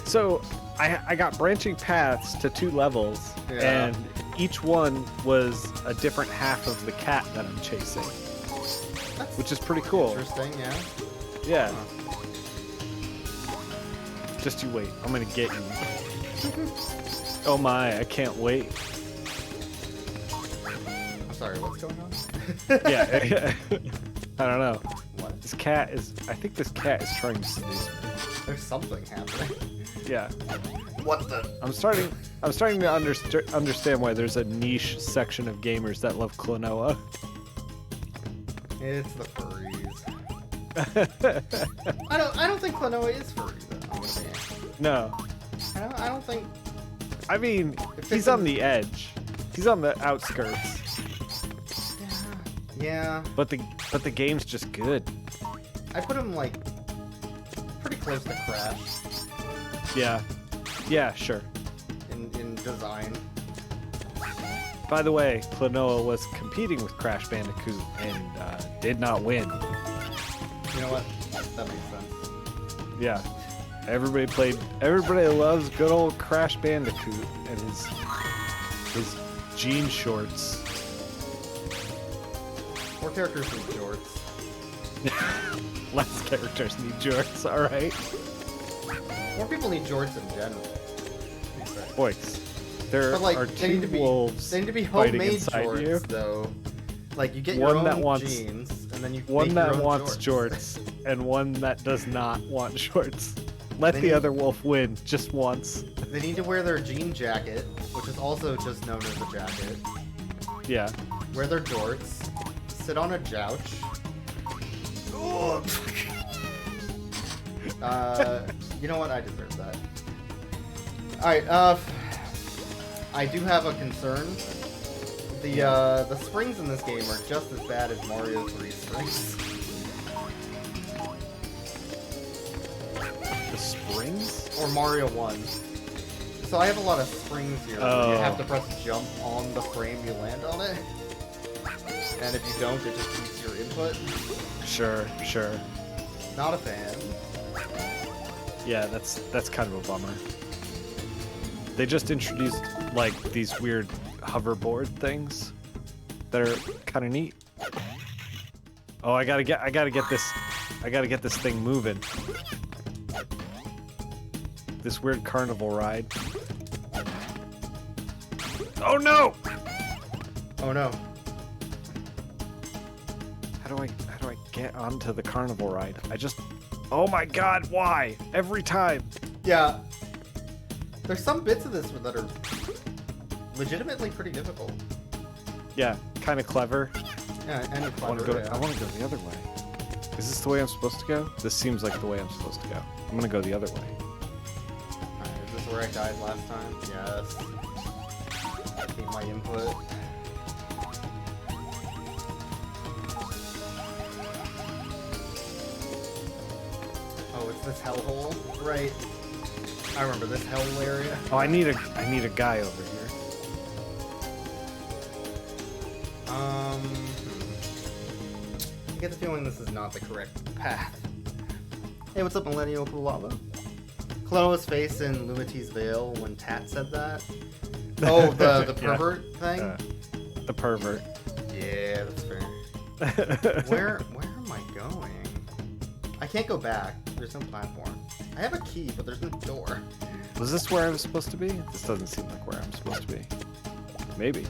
So I got branching paths to 2 levels,
Yeah.
and each one was a different half of the cat that I'm chasing,
That's
which is pretty cool.
interesting, yeah.
Yeah. Just you wait. I'm gonna get you. Oh my, I can't wait.
I'm sorry, what's going on?
Yeah. I don't know.
What?
I think this cat is trying to seduce me.
There's something happening.
Yeah.
What the?
I'm starting to understand why there's a niche section of gamers that love Klonoa.
It's the furries. I don't think Klonoa is furry though. I'm gonna be honest.
No.
I don't think.
I mean, he's on the edge. He's on the outskirts.
Yeah.
But the game's just good.
I put him like pretty close to Crash
Yeah. Yeah, sure.
in design.
By the way, Klonoa was competing with Crash Bandicoot and did not win.
You know what? That makes sense.
Yeah. Everybody loves good old Crash Bandicoot and his jean shorts.
More characters need jorts.
Less characters need jorts, alright.
More people need jorts in general.
Boyks. There
But like,
are
they need
2
to be
wolves
they need to be
fighting
homemade
inside
jorts
you.
though. Like you get
One
your own
that wants-
jeans and then you
One
make
that
your own
wants jorts and one that does not want shorts. Let
They
the
need-
other wolf win just once.
They need to wear their jean jacket, which is also just known as a jacket.
Yeah.
Wear their jorts. Sit on a jouch. You know what? I deserve that. Alright, I do have a concern. The springs in this game are just as bad as Mario 3 springs.
The springs?
Or Mario 1. So I have a lot of springs here. where You have to press jump on the frame you land on it. And if you don't, it just keeps your input.
Sure.
Not a fan.
Yeah, that's kind of a bummer. They just introduced like these weird hoverboard things that are kind of neat. Oh, I gotta get this thing moving. This weird carnival ride. Oh no!
Oh no.
How do I get onto the carnival ride? Oh my god, why? Every time.
Yeah. There's some bits of this that are legitimately pretty difficult.
Yeah, kind of clever.
Yeah, and
I want to go the other way. Is this the way I'm supposed to go? This seems like the way I'm supposed to go. I'm gonna go the other way.
Alright, is this where I died last time? Yes. I need my input. Oh, it's this hellhole? Right. I remember this hell area.
Oh, I need a guy over here.
I get the feeling this is not the correct path. Hey, what's up, Millennial Lava? Klonoa's face in Lumiti's Veil when Tat said that. Oh, the pervert thing?
The pervert.
Yeah, that's fair. Where am I going? I can't go back. There's no platform. I have a key, but there's no door.
Was this where I was supposed to be? This doesn't seem like where I'm supposed to be. Maybe.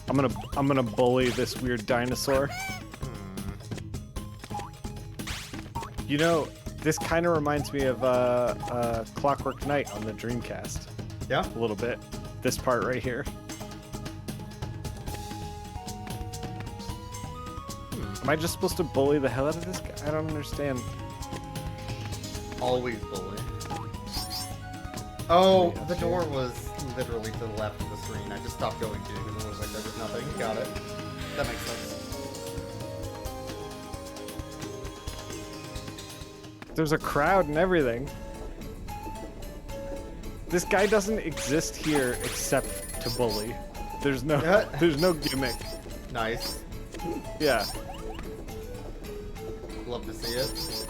I'm gonna bully this weird dinosaur. You know, this kind of reminds me of Clockwork Knight on the Dreamcast.
Yeah?
A little bit. This part right here. Am I just supposed to bully the hell out of this guy? I don't understand.
Always bully. Oh, the door was literally to the left of the screen. I just stopped going to because it looked like there was nothing. Got it. That makes sense.
There's a crowd and everything. This guy doesn't exist here except to bully. There's no gimmick.
Nice.
Yeah.
Love to see it.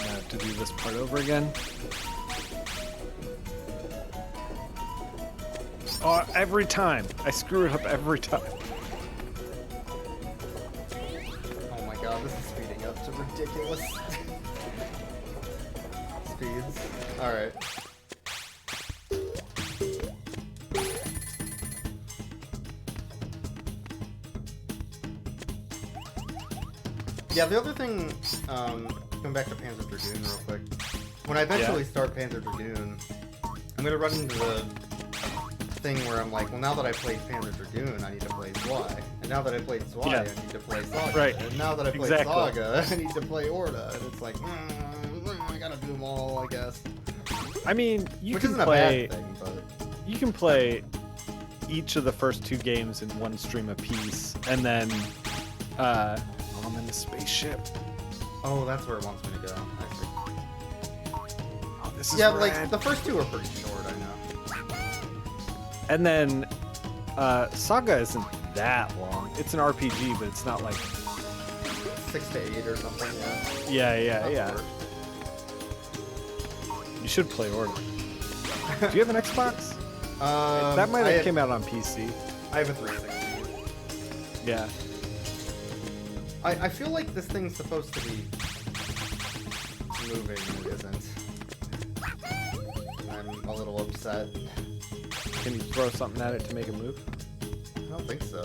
I have to do this part over again. Oh, every time. I screw it up every time.
Oh my god, this is speeding up to ridiculous speeds. Alright. Yeah, the other thing, going back to Panzer Dragoon real quick. When I eventually start Panzer Dragoon, I'm gonna run into the thing where I'm like, well, now that I played Panzer Dragoon, I need to play Zwei. And now that I played Zwei, I need to play Saga.
Right.
And now that I played Saga, I need to play Orda. And it's like, I gotta do them all, I guess.
I mean, you
Which
can
isn't
play.
a bad thing, but
You can play each of the first two games in one stream apiece, and then I'm in a spaceship.
oh, that's where it wants me to go. I see.
Oh, this is
Yeah,
rad.
like the first two are pretty short, I know.
And then Saga isn't that long. It's an RPG, but it's not like
6 to 8 or something. Yeah.
yeah. You should play Order. Do you have an Xbox? That might have came out on PC.
I have a 360.
Yeah.
I feel like this thing's supposed to be moving and it isn't. I'm a little upset.
Can you throw something at it to make it move?
I don't think so.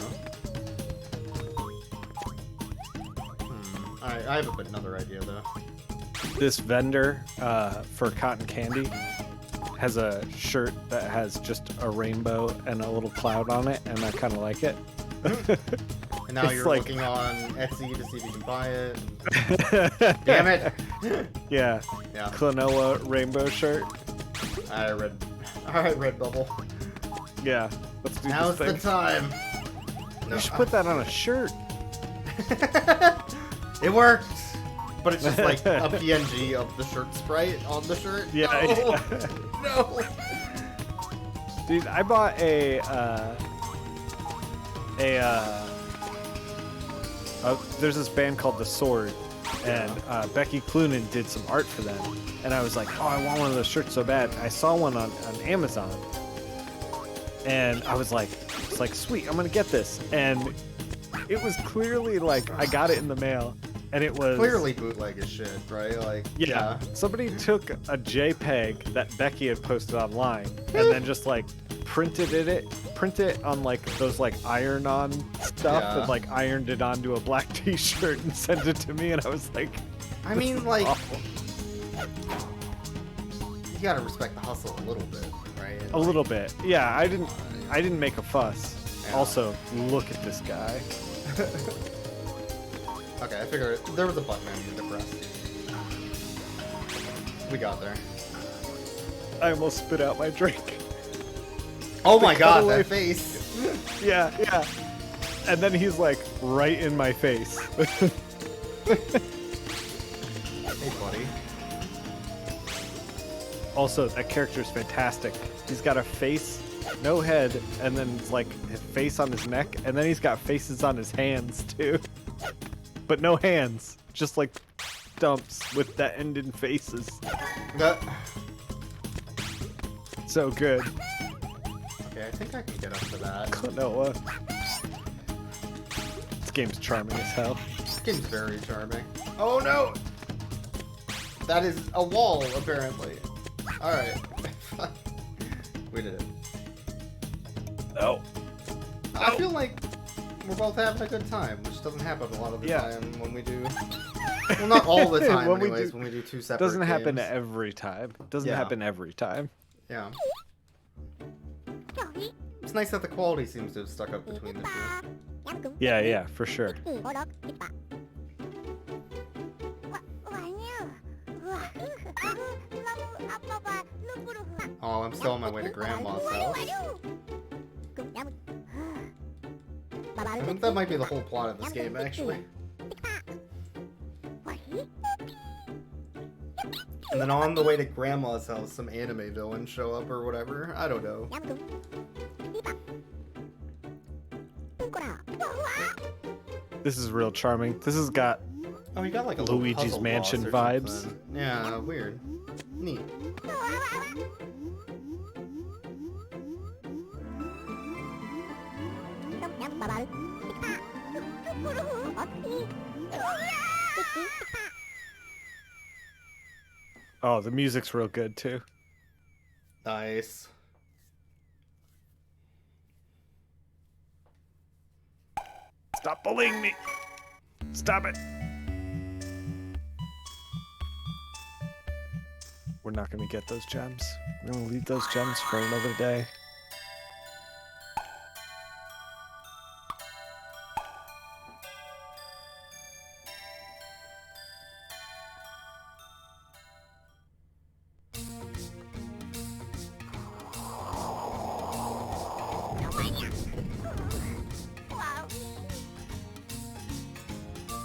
Alright, I have another idea though.
This vendor for cotton candy has a shirt that has just a rainbow and a little cloud on it, and I kind of like it.
And now
It's
you're
like-
looking on Etsy to see if you can buy it. Damn it!
Yeah.
Yeah.
Klonoa rainbow shirt.
Alright, Redbubble.
Yeah. Let's do
Now's
this
the
thing.
time.
You should put that on a shirt.
It worked! But it's just like a PNG of the shirt sprite on the shirt.
Yeah.
No! No!
Dude, I bought there's this band called The Sword, and Becky Cloonan did some art for them, and I was like, oh, I want one of those shirts so bad. I saw one on Amazon, and I was like, sweet, I'm gonna get this, and it was clearly like I got it in the mail, and it was
Clearly bootleg as shit, right? Like,
yeah. Somebody took a JPEG that Becky had posted online, and then just like print it on like those like iron-on stuff,
Yeah.
and like ironed it onto a black T-shirt and sent it to me, and I was like,
I mean,
"This is
like,
awful."
you gotta respect the hustle a little bit, right?
A little bit, yeah. I didn't make a fuss.
Yeah.
Also, look at this guy.
Okay, I figured there was a button I needed to press. We got there.
I almost spit out my drink.
Oh my god,
cutaway-
that face.
Yeah, yeah. And then he's like right in my face.
Hey, buddy.
Also, that character's fantastic. He's got a face, no head, and then it's like his face on his neck, and then he's got faces on his hands too. But no hands, just like stumps with that end in faces. So good.
Okay, I think I can get up to that.
Klonoa. This game's charming as hell.
This game's very charming. Oh no! That is a wall, apparently. Alright. We did it.
Oh.
I feel like we're both having a good time, which doesn't happen a lot of the
Yeah.
time when we do. Well, not all the time,
When we
anyways,
do-
when we do two separate
Doesn't happen
games.
every time. Doesn't
Yeah.
happen every time.
Yeah. It's nice that the quality seems to have stuck up between the two.
Yeah, yeah, for sure.
Oh, I'm still on my way to Grandma's house. I think that might be the whole plot of this game, actually. And then on the way to Grandma's house, some anime villains show up or whatever. I don't know.
This is real charming. This has got
Oh, you got like a little
Luigi's
puzzle
Mansion
boss or
vibes.
something. Yeah, weird. Neat.
Oh, the music's real good too.
Nice.
Stop bullying me! Stop it! We're not gonna get those gems. We're gonna leave those gems for another day.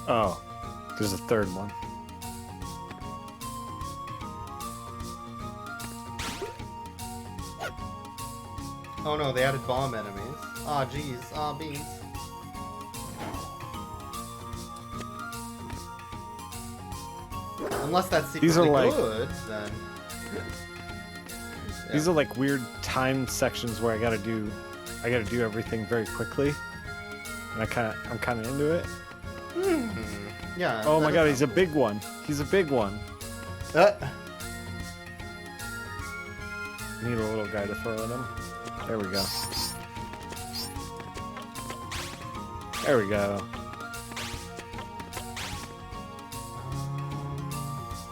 Oh, there's a third one.
Oh no, they added bomb enemies. Aw, jeez. Aw, beans. Unless that's
These
secretly
are like-
good, then...
These are like weird timed sections where I gotta do everything very quickly, and I'm kind of into it.
Yeah.
Oh my
that
god,
is
he's a big one. He's a big one.
something.
Need a little guy to throw at him. There we go. There we go.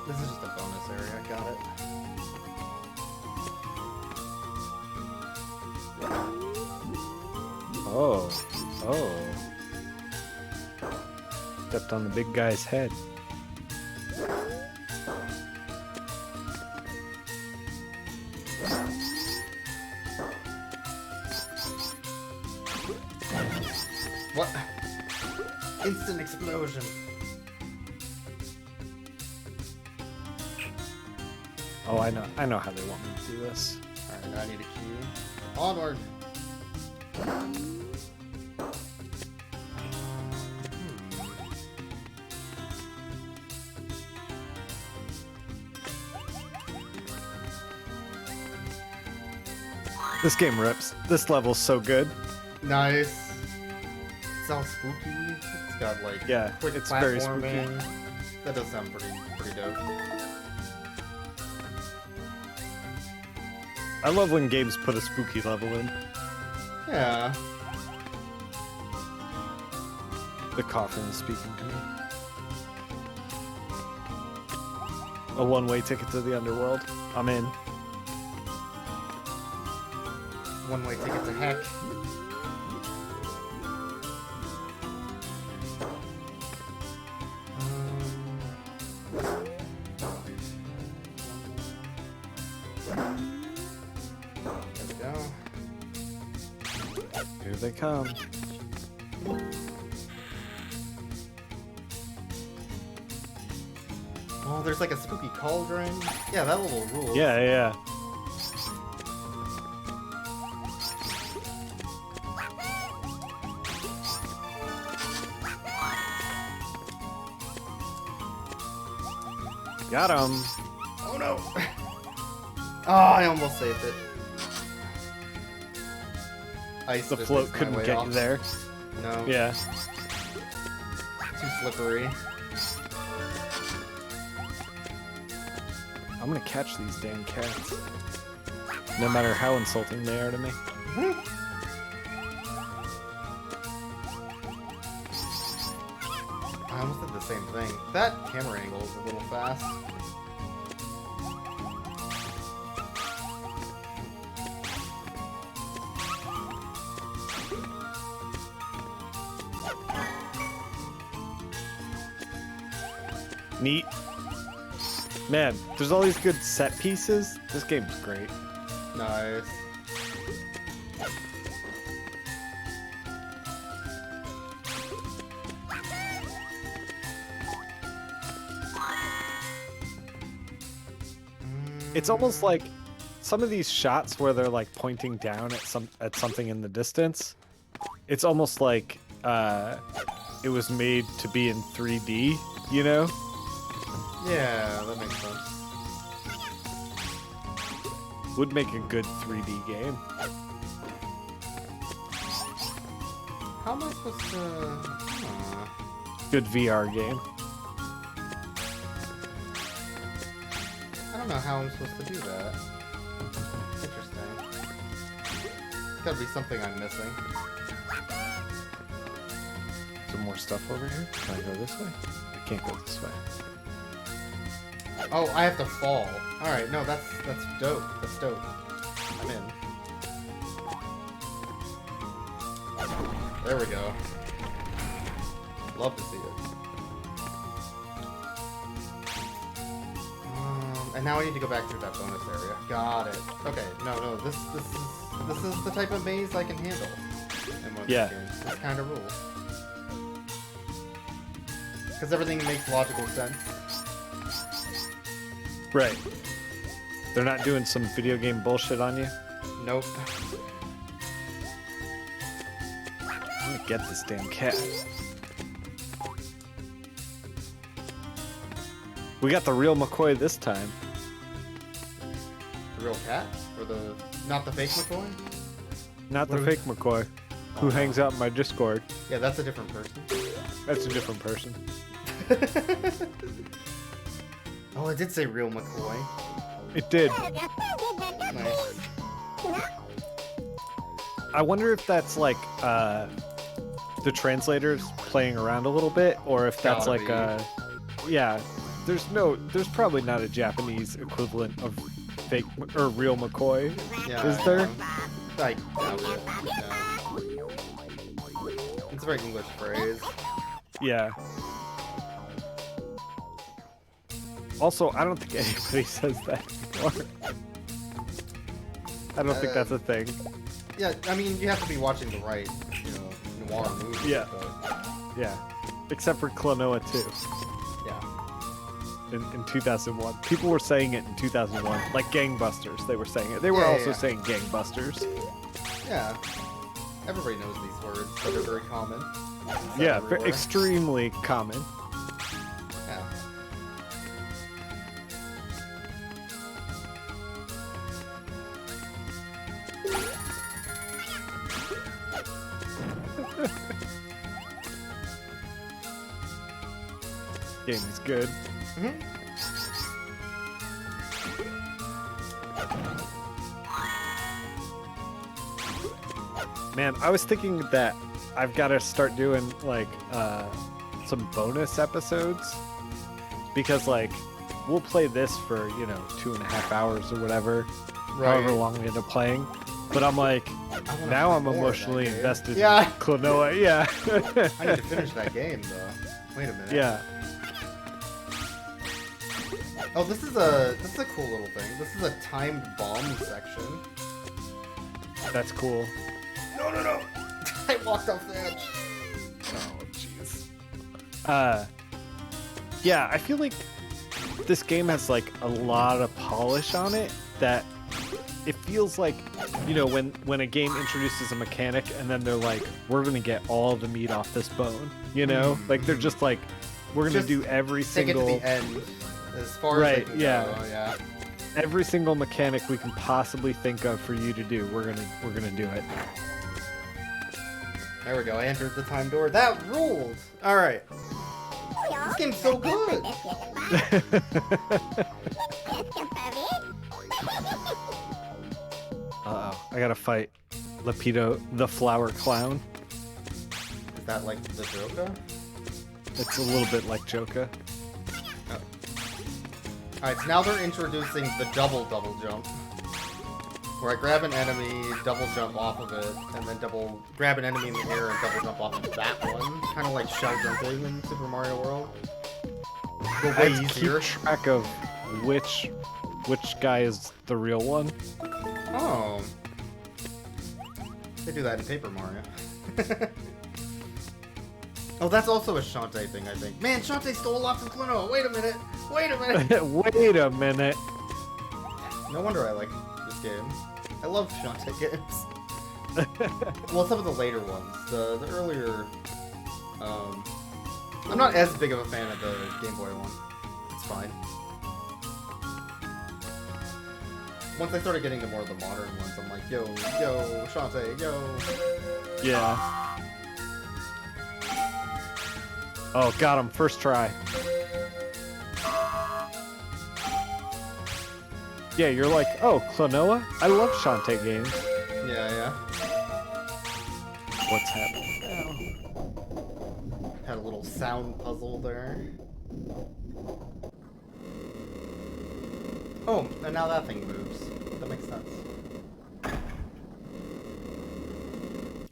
This is just a bonus area. I got it.
Oh. Oh. Stepped on the big guy's head.
What? Instant explosion.
Oh, I know how they want me to do this.
Alright, I need a key. Onward.
This game rips. This level's so good.
Nice. It's all spooky. It's got like
Yeah,
quick
it's very spooky.
platforming. That does sound pretty dope.
I love when games put a spooky level in.
Yeah.
The coffin is speaking to me. A one-way ticket to the underworld. I'm in.
One-way ticket to heck. There we go.
Here they come.
Oh, there's like a spooky cauldron. Yeah, that little rule.
Yeah, yeah. Got him.
Oh no. Oh, I almost saved it. Ice
The float couldn't get you there.
No.
Yeah.
Too slippery.
I'm gonna catch these dang cats. No matter how insulting they are to me.
I almost did the same thing. That camera angle is a little fast.
Neat. Man, there's all these good set pieces. This game's great.
Nice.
It's almost like some of these shots where they're like pointing down at something in the distance. It's almost like it was made to be in 3D, you know?
Yeah, that makes sense.
Would make a good 3D game.
How am I supposed to...
Good VR game.
I don't know how I'm supposed to do that. Interesting. Gotta be something I'm missing.
Some more stuff over here. Can I go this way? I can't go this way.
Oh, I have to fall. Alright, no, that's dope. That's dope. I'm in. There we go. Love to see it. And now I need to go back through that bonus area. Got it. Okay, no, this is the type of maze I can handle. In one of these games. This kind of rule. Because everything makes logical sense.
Right. They're not doing some video game bullshit on you?
Nope.
I'm gonna get this damn cat. We got the real McCoy this time.
The real cat? Or the... not the fake McCoy?
Not the fake McCoy, who hangs out in my Discord.
Yeah, that's a different person.
That's a different person.
Oh, it did say real McCoy.
It did.
Nice.
I wonder if that's like the translators playing around a little bit, or if that's
Gotta
like yeah. There's probably not a Japanese equivalent of fake or real McCoy,
Yeah,
is there?
I doubt it. Yeah. It's a very English phrase.
Yeah. Also, I don't think anybody says that anymore. I don't think that's a thing.
Yeah, I mean, you have to be watching the right, noir movie.
Yeah.
But...
yeah. Except for Klonoa 2.
Yeah.
In 2001. People were saying it in 2001. Like gangbusters, they were saying it. They were also saying gangbusters.
Yeah. Everybody knows these words, but they're very common.
Yeah, extremely common.
Yeah.
Game is good.
Mm-hmm.
Man, I was thinking that I've got to start doing like some bonus episodes, because like we'll play this for 2.5 hours or whatever, however long we end up playing. But I'm like, now I'm emotionally invested in Klonoa. Yeah.
I need to finish that game though. Wait a minute.
Yeah.
Oh, this is a cool little thing. This is a timed bomb section.
That's cool.
No, no, no! I walked off the edge.
Oh, jeez. Yeah, I feel like this game has like a lot of polish on it that it feels like, you know, when a game introduces a mechanic and then they're like, we're gonna get all the meat off this bone, you know? Like they're just like, we're gonna do every single.
Take it to the end, as far as they can go. Yeah.
Every single mechanic we can possibly think of for you to do, we're gonna do it.
There we go. I entered the time door. That ruled. All right. This game's so good.
Uh-oh. I gotta fight Lapido the Flower Clown.
Is that like the Joker?
It's a little bit like Joker.
Oh. Alright, so now they're introducing the double jump. Where I grab an enemy, double jump off of it, and then grab an enemy in the air and double jump off of that one. Kind of like shell jumping in Super Mario World. But way easier.
Keep track of which guy is the real one.
Oh. They do that in Paper Mario. Oh, that's also a Shantae thing, I think. Man, Shantae stole a lot from Klonoa. Wait a minute. Wait a minute.
Wait a minute.
No wonder I like this game. I love Shantae games. Well, some of the later ones. The earlier... I'm not as big of a fan of the Game Boy one. It's fine. Once I started getting to more of the modern ones, I'm like, yo, Shantae, yo.
Yeah. Oh, got him. First try. Yeah, you're like, oh, Klonoa? I love Shantae games.
Yeah.
What's happening now?
Had a little sound puzzle there. Oh, and now that thing moves. That makes sense.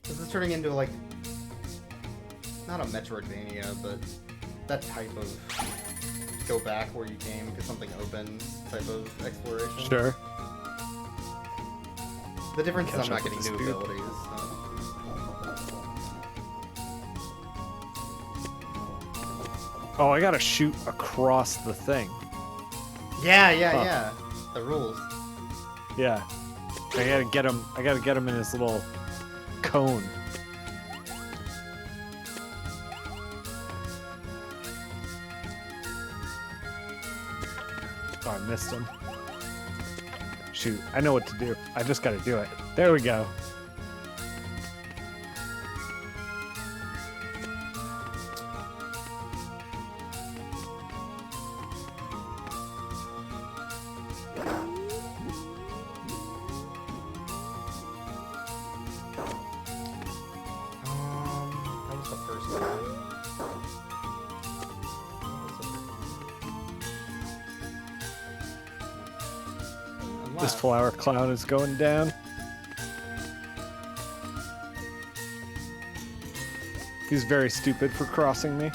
This is turning into, like, not a Metroidvania, but that type of go back where you came because something opens type of exploration.
Sure.
The difference is I'm not getting new abilities. So.
Oh, I gotta shoot across the thing.
Yeah. The rules.
Yeah. I gotta get him in his little cone. Oh, I missed him. Shoot, I know what to do. I just gotta do it. There we go.
That was the first one.
This flower clown is going down. He's very stupid for crossing me.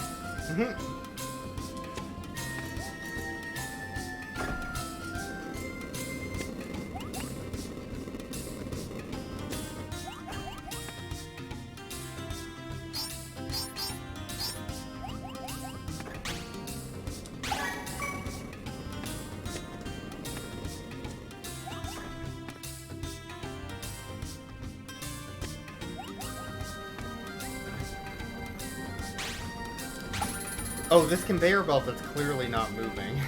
Oh, this conveyor belt that's clearly not moving.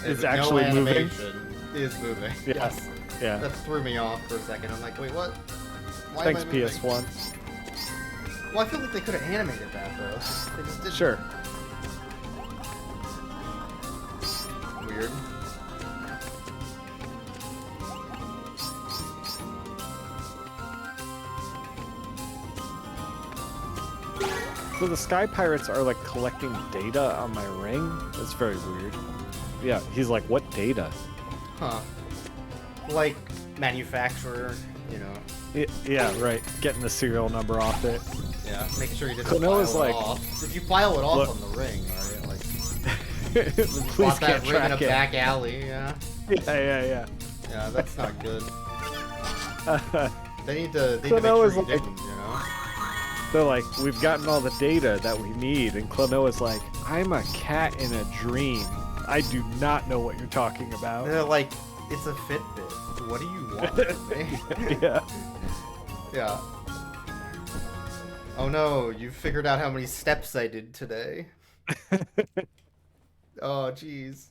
It's actually moving.
Is moving.
Yeah.
Yes.
Yeah.
That threw me off for a second. I'm like, wait, what? Why
Thanks,
am I moving?
PS1.
Well, I feel like they could have animated that though. They just didn't.
Sure.
Weird.
So the Sky Pirates are like collecting data on my ring? That's very weird. Yeah, he's like, what data?
Huh. Like manufacturer, you know.
Yeah, right. Getting the serial number off it.
Yeah, making sure you didn't
Klonoa's
file it
like,
off. If you file it off
look,
on the ring, right? Like,
please
bought
can't
that ring in
track
a
it.
back alley, yeah.
Yeah.
Yeah, that's not good. They need to make
Klonoa's
sure you
like-
didn't, you know?
They're like, we've gotten all the data that we need, and Klonoa's like, I'm a cat in a dream. I do not know what you're talking about.
They're like, it's a Fitbit. What do you want from me?
Yeah.
Yeah. Oh no, you figured out how many steps I did today. Oh, jeez.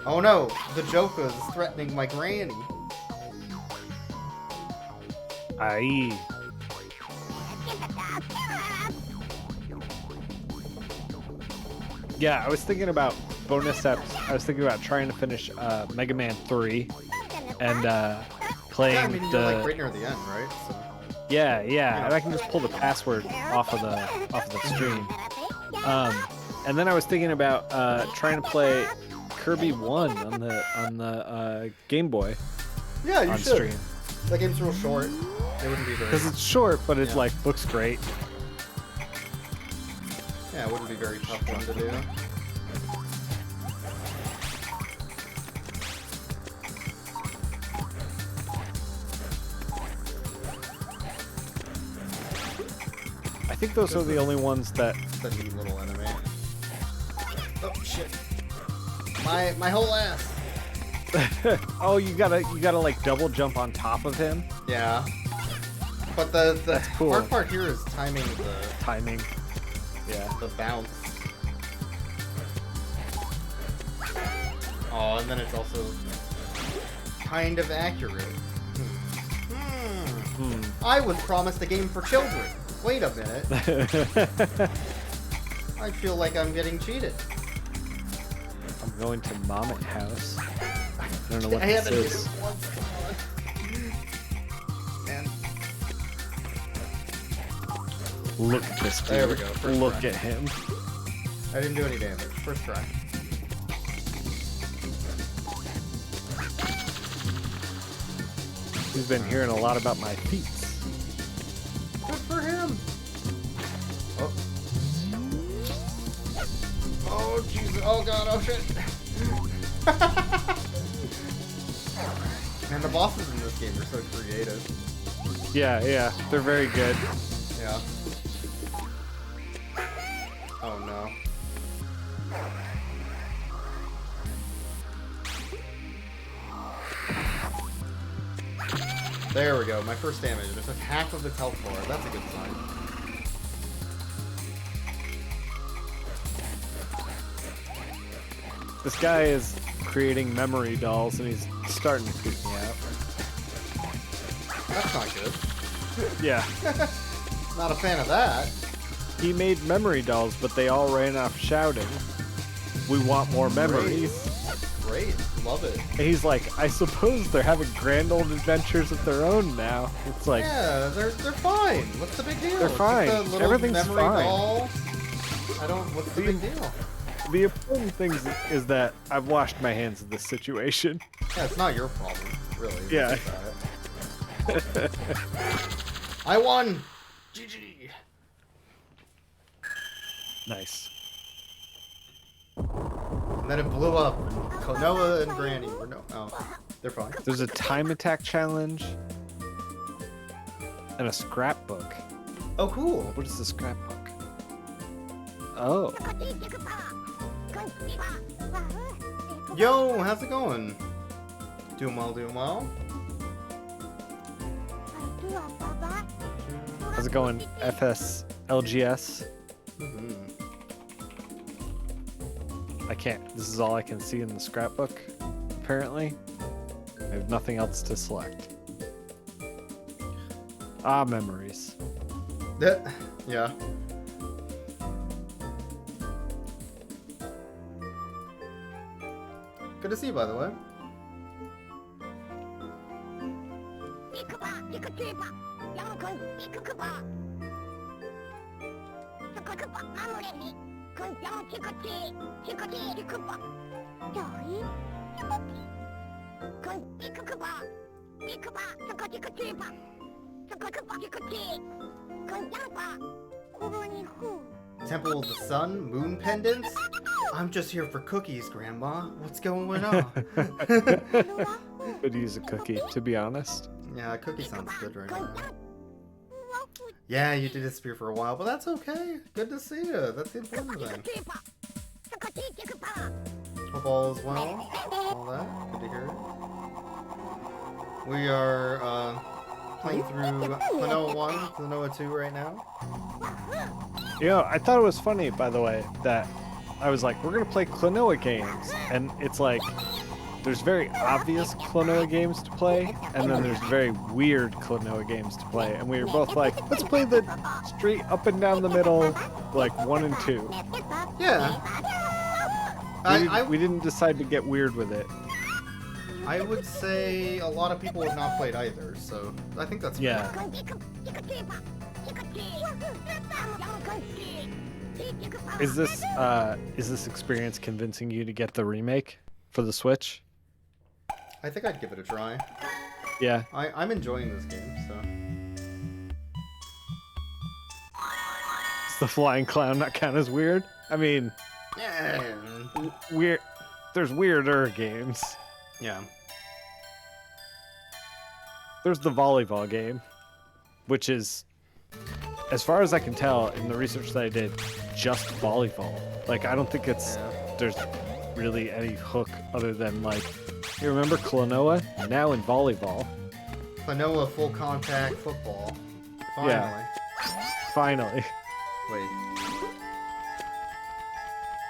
Oh no, the Joker's threatening my granny.
Aye. Yeah, I was thinking about bonus steps. I was thinking about trying to finish Mega Man 3 and playing
Yeah, I mean,
the.
you're like right near the end, right? So...
Yeah, and I can just pull the password off of the stream. And then I was thinking about trying to play Kirby 1 on the Game Boy
Yeah, you
on
should.
stream.
That game's real short. It wouldn't be very.
Because it's short, but it
Yeah.
like looks great.
Yeah, it wouldn't be very tough one to do.
I think those are the only ones that.
The neat little enemy. Oh shit! My whole ass.
Oh, you gotta like double jump on top of him.
Yeah. But the
That's cool.
hard part here is timing
Timing. Yeah.
the bounce. Oh, and then it's also kind of accurate. I was promised a game for children. Wait a minute. I feel like I'm getting cheated.
I'm going to Mommet House. I don't know what
I
this
haven't hit
is.
it once. Man.
Look at this dude.
There we go, first
Look
try.
at him.
I didn't do any damage. First try.
He's been hearing a lot about my feats.
Good for him. Oh. Oh, Jesus. Oh, God. Oh, shit. Man, the bosses in this game are so creative.
Yeah, they're very good.
Yeah. Oh, no. There we go. My first damage. It took half of its health bar. That's a good sign.
This guy is creating memory dolls, and he's starting to creep me out.
That's not good.
Yeah.
Not a fan of that.
He made memory dolls, but they all ran off shouting, "We want more memories."
Great. Love it.
And he's like, I suppose they're having grand old adventures of their own now. It's like,
Yeah, they're fine. What's the big deal?
They're
Just
fine.
a little
Everything's
memory
fine.
doll. What's the big deal?
the important thing is that I've washed my hands of this situation.
Yeah, it's not your problem, really. when you
Yeah.
think about it. I won! GG!
Nice.
And then it blew up, and Klonoa and Granny were they're fine.
There's a time attack challenge and a scrapbook.
Oh, cool.
What is the scrapbook? Oh.
Yo, how's it going? Doing well, doing well.
How's it going, FS LGS?
Mm-hmm.
I can't. This is all I can see in the scrapbook, apparently. I have nothing else to select. Ah, memories.
Yeah. Good to see you, by the way. Temple of the Sun, moon pendants. I'm just here for cookies, Grandma. What's going on?
Could use a cookie, to be honest.
Yeah, a cookie sounds good right now. Yeah, you did disappear for a while, but that's okay. Good to see you. That's the important thing. Football as well. All that. Good to hear. We are playing through Klonoa 1, Klonoa 2 right now.
You know, I thought it was funny, by the way, that I was like, we're going to play Klonoa games. And it's like, there's very obvious Klonoa games to play, and then there's very weird Klonoa games to play. And we were both like, let's play the straight up and down the middle, like 1 and 2.
Yeah.
We didn't decide to get weird with it.
I would say a lot of people have not played either, so I think that's
yeah.
fair.
Is this experience convincing you to get the remake for the Switch?
I think I'd give it a try.
Yeah.
I'm enjoying this game, so.
Does the flying clown not count as weird? I mean,
Yeah.
weird. There's weirder games.
Yeah.
There's the volleyball game, which is, as far as I can tell in the research that I did, just volleyball. Like, I don't think there's really any hook other than, like, you remember Klonoa? Now in volleyball.
Klonoa full contact football. Finally.
Yeah. Finally.
Wait.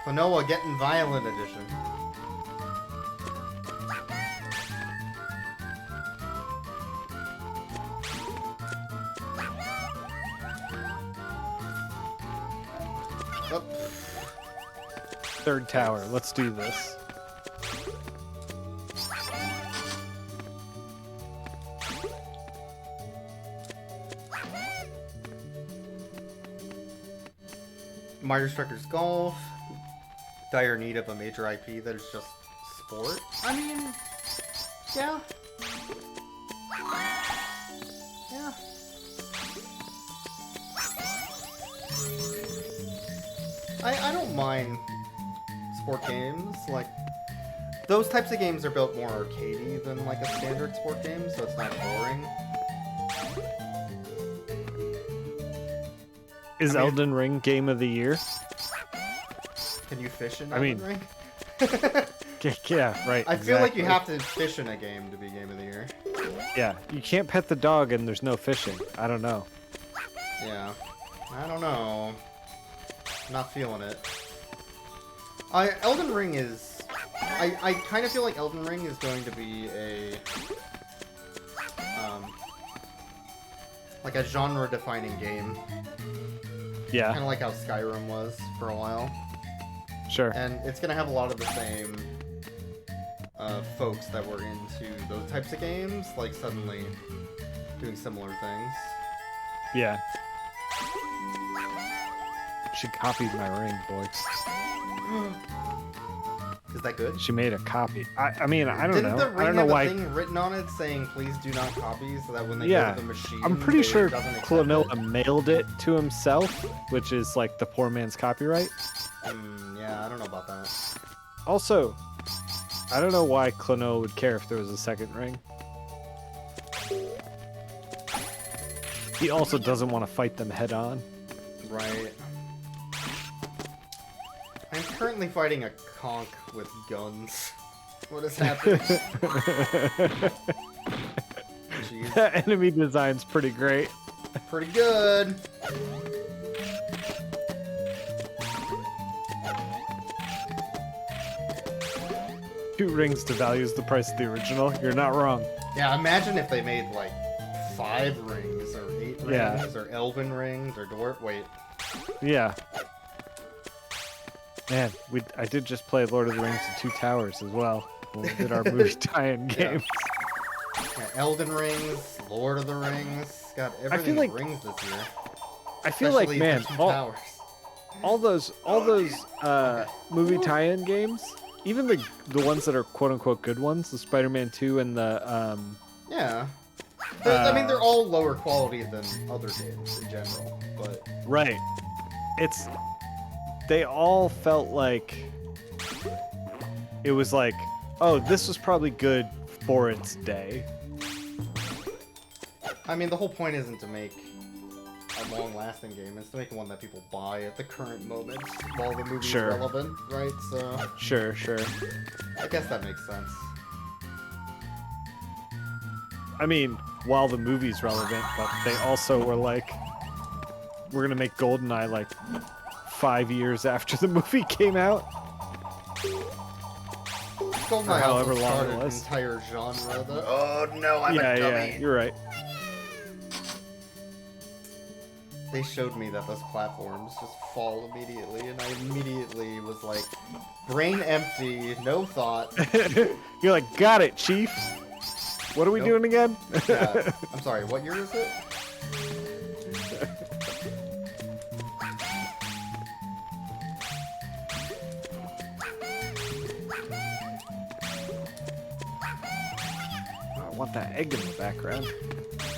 Klonoa Getting Violent edition. Oh.
Third tower. Let's do this.
Mario Strikers Golf. Dire need of a major IP that is just sport. I mean, yeah. Yeah. I don't mind sport games. Like, those types of games are built more arcadey than like a standard sport game, so it's not boring.
Is Elden Ring Game of the Year?
Can you fish in
I mean,
Elden Ring?
Yeah, right.
I feel like you
exactly.
have to fish in a game to be Game of the Year.
Yeah, you can't pet the dog and there's no fishing. I don't know.
Yeah. I don't know. Not feeling it. Elden Ring is... I kind of feel like Elden Ring is going to be a... like a genre-defining game.
Yeah,
Kind of like how Skyrim was for a while.
sure.
And it's going to have a lot of the same folks that were into those types of games, like suddenly doing similar things.
Yeah. She copied my ring, Boyks.
Is that good?
She made a copy. I mean, I don't
Didn't
know.
the ring
I don't know
have
why.
a thing written on it saying please do not copy, so that when they
Yeah,
go to the machine,
I'm pretty
they
sure
doesn't accept
Klonoa
it?
mailed it to himself, which is like the poor man's copyright.
Yeah, I don't know about that.
Also, I don't know why Klonoa would care if there was a second ring. He also doesn't want to fight them head on.
Right. I'm currently fighting a conch with guns. What is happening? Jeez.
That enemy design's pretty great.
Pretty good.
Two rings to value is the price of the original. You're not wrong.
Yeah, imagine if they made like 5 rings or 8 rings
Yeah.
or elven rings or dwarf. Wait.
Yeah. Man, I did just play Lord of the Rings and Two Towers as well when we did our movie tie-in game.
Yeah, Elden Rings, Lord of the Rings, got everything
like-
rings this year.
I feel like,
Especially
man,
the Two Towers.
all those movie tie-in games, even the ones that are quote-unquote good ones, the Spider-Man 2 and the
Yeah. I mean, they're all lower quality than other games in general, but
right. They all felt like it was like, oh, this was probably good for its day.
I mean, the whole point isn't to make a long-lasting game. It's to make one that people buy at the current moment while the movie's relevant, right? So
Sure.
I guess that makes sense.
I mean, while the movie's relevant, but they also were like, we're gonna make GoldenEye like 5 years after the movie came out.
GoldenEye
however
also
long it
started an
was.
entire genre, though. Oh no, I'm a dummy.
Yeah, you're right.
They showed me that those platforms just fall immediately, and I immediately was like, brain empty, no thought.
You're like, got it, Chief. What are we doing again?
Yeah. I'm sorry, what year is it?
I want that egg in the background.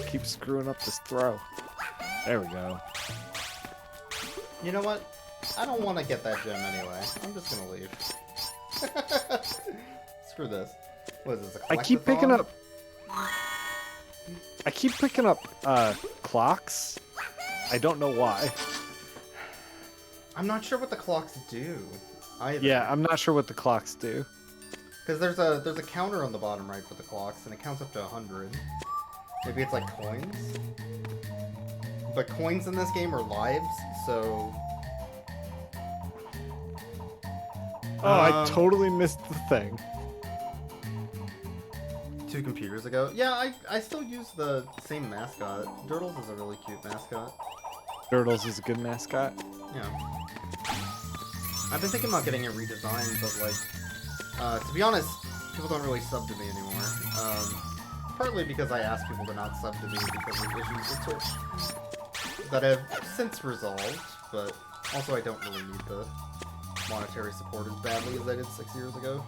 Keep screwing up this throw. There we go.
You know what? I don't want to get that gem anyway. I'm just gonna leave. Screw this. What is this, a
I keep picking
collectathon?
up... I keep picking up, clocks. I don't know why.
I'm not sure what the clocks do either.
Yeah, I'm not sure what the clocks do.
Because there's a counter on the bottom right for the clocks, and it counts up to 100. Maybe it's like coins? But coins in this game are lives, so...
Oh, I totally missed the thing.
2 computers ago. Yeah, I still use the same mascot. Dirtles is a really cute mascot.
Turtles is a good mascot.
Yeah. I've been thinking about getting it redesigned, but like, to be honest, people don't really sub to me anymore. Partly because I asked people to not sub to me because of issues with Twitch that have since resolved, but also I don't really need the monetary support as badly as I did 6 years ago.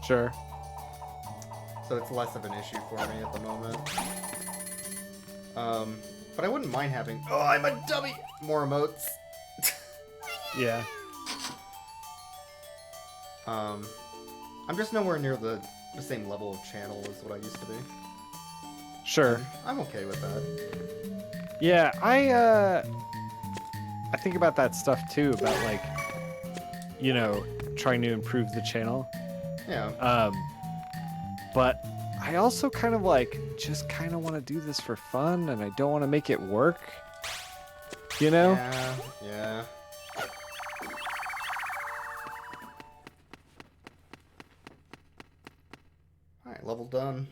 Sure.
So it's less of an issue for me at the moment. But I wouldn't mind having... Oh, I'm a dummy! More emotes.
Yeah.
I'm just nowhere near the same level of channel as what I used to be.
Sure.
I'm okay with that.
Yeah, I think about that stuff too, about like, you know, trying to improve the channel.
Yeah.
But I also kind of like, just kind of want to do this for fun, and I don't want to make it work. You know?
Yeah. Alright, level done.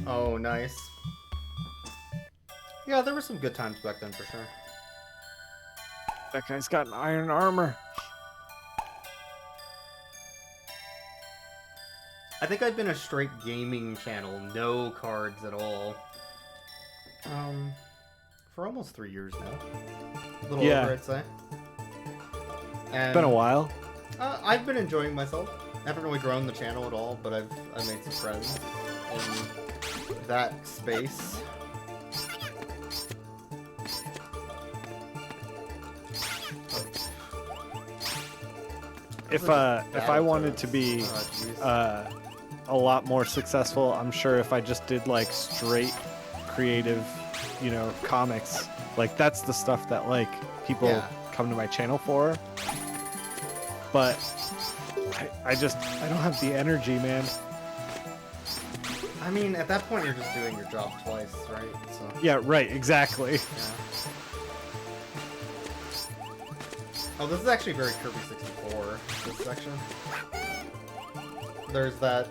Oh, nice. Yeah, there were some good times back then for sure.
That guy's got an iron armor.
I think I've been a straight gaming channel, no cards at all. For almost 3 years now. A little over, I'd say. And,
It's been a while.
I've been enjoying myself. I haven't really grown the channel at all, but I've made some friends in that space.
If I wanted to be a lot more successful, I'm sure if I just did like straight creative, you know, comics, like that's the stuff that like people come to my channel for. But I don't have the energy, man.
I mean, at that point, you're just doing your job twice, right? So.
Yeah, right, exactly.
Yeah. Oh, this is actually very Kirby 64, this section. There's that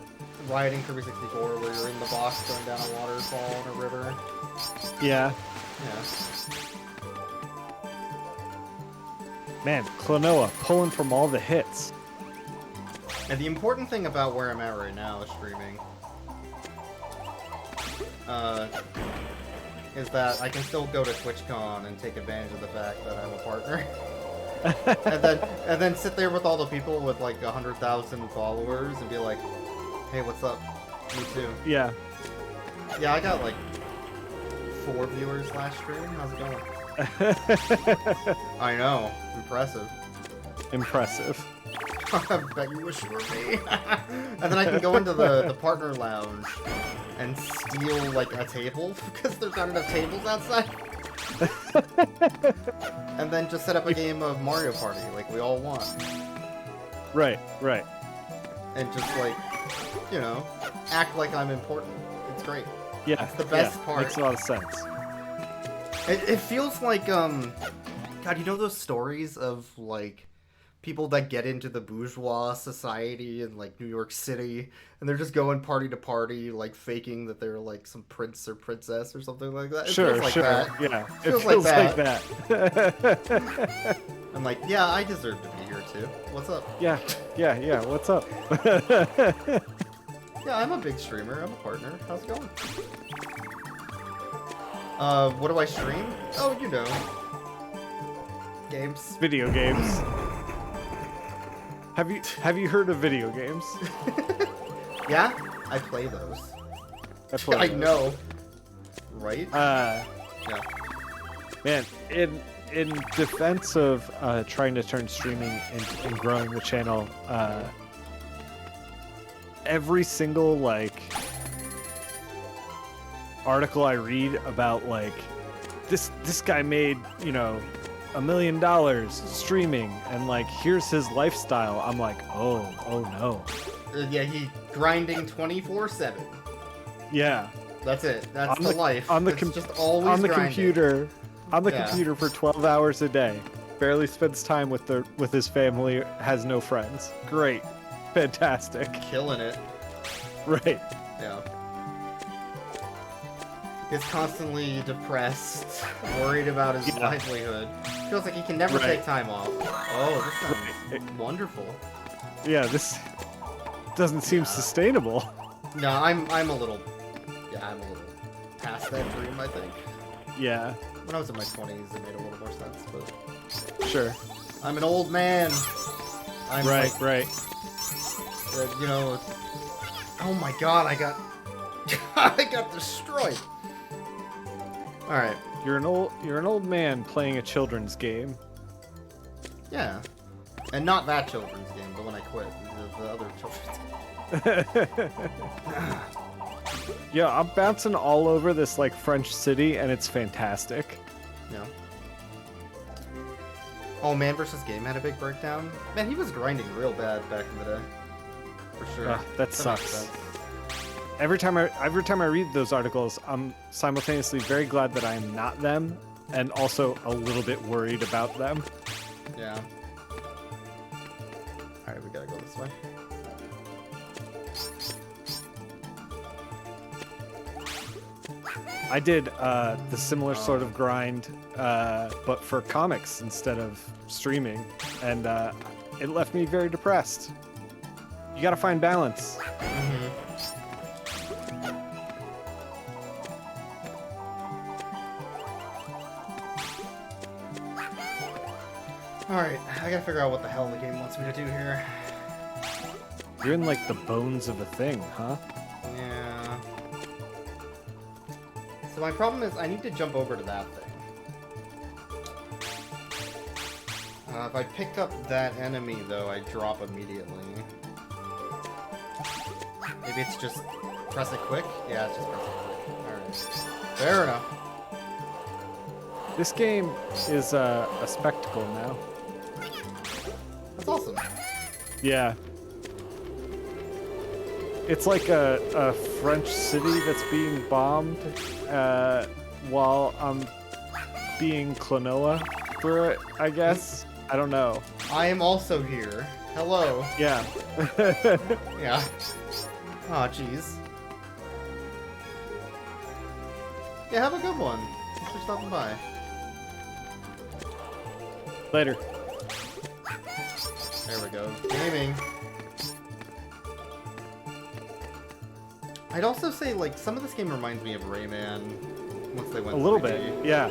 riding Kirby 64 where you're in the box going down a waterfall in a river.
Yeah.
Yeah.
Man, Klonoa pulling from all the hits.
And the important thing about where I'm at right now is streaming. Is that I can still go to TwitchCon and take advantage of the fact that I'm a partner. and then sit there with all the people with like 100,000 followers and be like, hey, what's up? Me too.
Yeah.
Yeah, I got like 4 viewers last stream. How's it going? I know. Impressive.
Impressive.
I bet you wish you were me. And then I can go into the partner lounge and steal like a table because there's not enough tables outside. And then just set up a game of Mario Party like we all want.
Right, right.
And just like, you know, act like I'm important. It's great.
Yeah,
it's the best part.
Makes a lot of sense.
It feels like, God, you know those stories of like people that get into the bourgeois society in like New York City and they're just going party to party, like faking that they're like some prince or princess or something like that. It feels like that.
Yeah,
it feels like that. I'm like, yeah, I deserve to be here too. What's up?
Yeah, what's up?
Yeah, I'm a big streamer. I'm a partner. How's it going? What do I stream? Oh, you know. Games.
Video games. Have you heard of video games?
Yeah, I play those.
I
know. Right?
Yeah. Man, in defense of trying to turn streaming and growing the channel, every single like article I read about like this guy made, you know, $1 million streaming and like here's his lifestyle. I'm like, oh no.
Yeah, he grinding 24/7.
Yeah.
That's it. That's the life.
On the
just always
on the
grinding.
computer. On the computer for 12 hours a day. Barely spends time with his family, has no friends. Great. Fantastic.
Killing it.
Right.
Yeah. He's constantly depressed, worried about his livelihood. Feels like he can never take time off. Oh, this sounds wonderful.
Yeah, this doesn't seem sustainable.
No, I'm a little past that dream, I think.
Yeah.
When I was in my 20s, it made a little more sense, but...
Sure.
I'm an old man. I'm
right.
You know... Oh my god, I got destroyed. Alright.
You're an old man playing a children's game.
Yeah. And not that children's game, but when I quit, the other children's game.
Yeah, I'm bouncing all over this like French city, and it's fantastic.
Yeah. Oh, Man vs. Game had a big breakdown. Man, he was grinding real bad back in the day. For sure.
That sucks. Every time I read those articles, I'm simultaneously very glad that I am not them, and also a little bit worried about them.
Yeah. All right, we gotta go this way.
I did the similar sort of grind, but for comics instead of streaming, and it left me very depressed. You gotta find balance.
Mm-hmm. Alright, I gotta figure out what the hell the game wants me to do here.
You're in like the bones of a thing, huh?
Yeah. So my problem is I need to jump over to that thing. If I pick up that enemy, though, I drop immediately. Maybe it's just press it quick? Yeah, it's just press it quick. Alright. Fair enough.
This game is a spectacle now.
That's awesome.
Yeah. It's like a French city that's being bombed while I'm being Klonoa through it, I guess. I don't know.
I am also here. Hello.
Yeah.
Yeah. Aw, jeez. Yeah, have a good one. Thanks for stopping by.
Later.
There we go. Gaming. I'd also say, like, some of this game reminds me of Rayman once they went
a little
3D.
bit, yeah.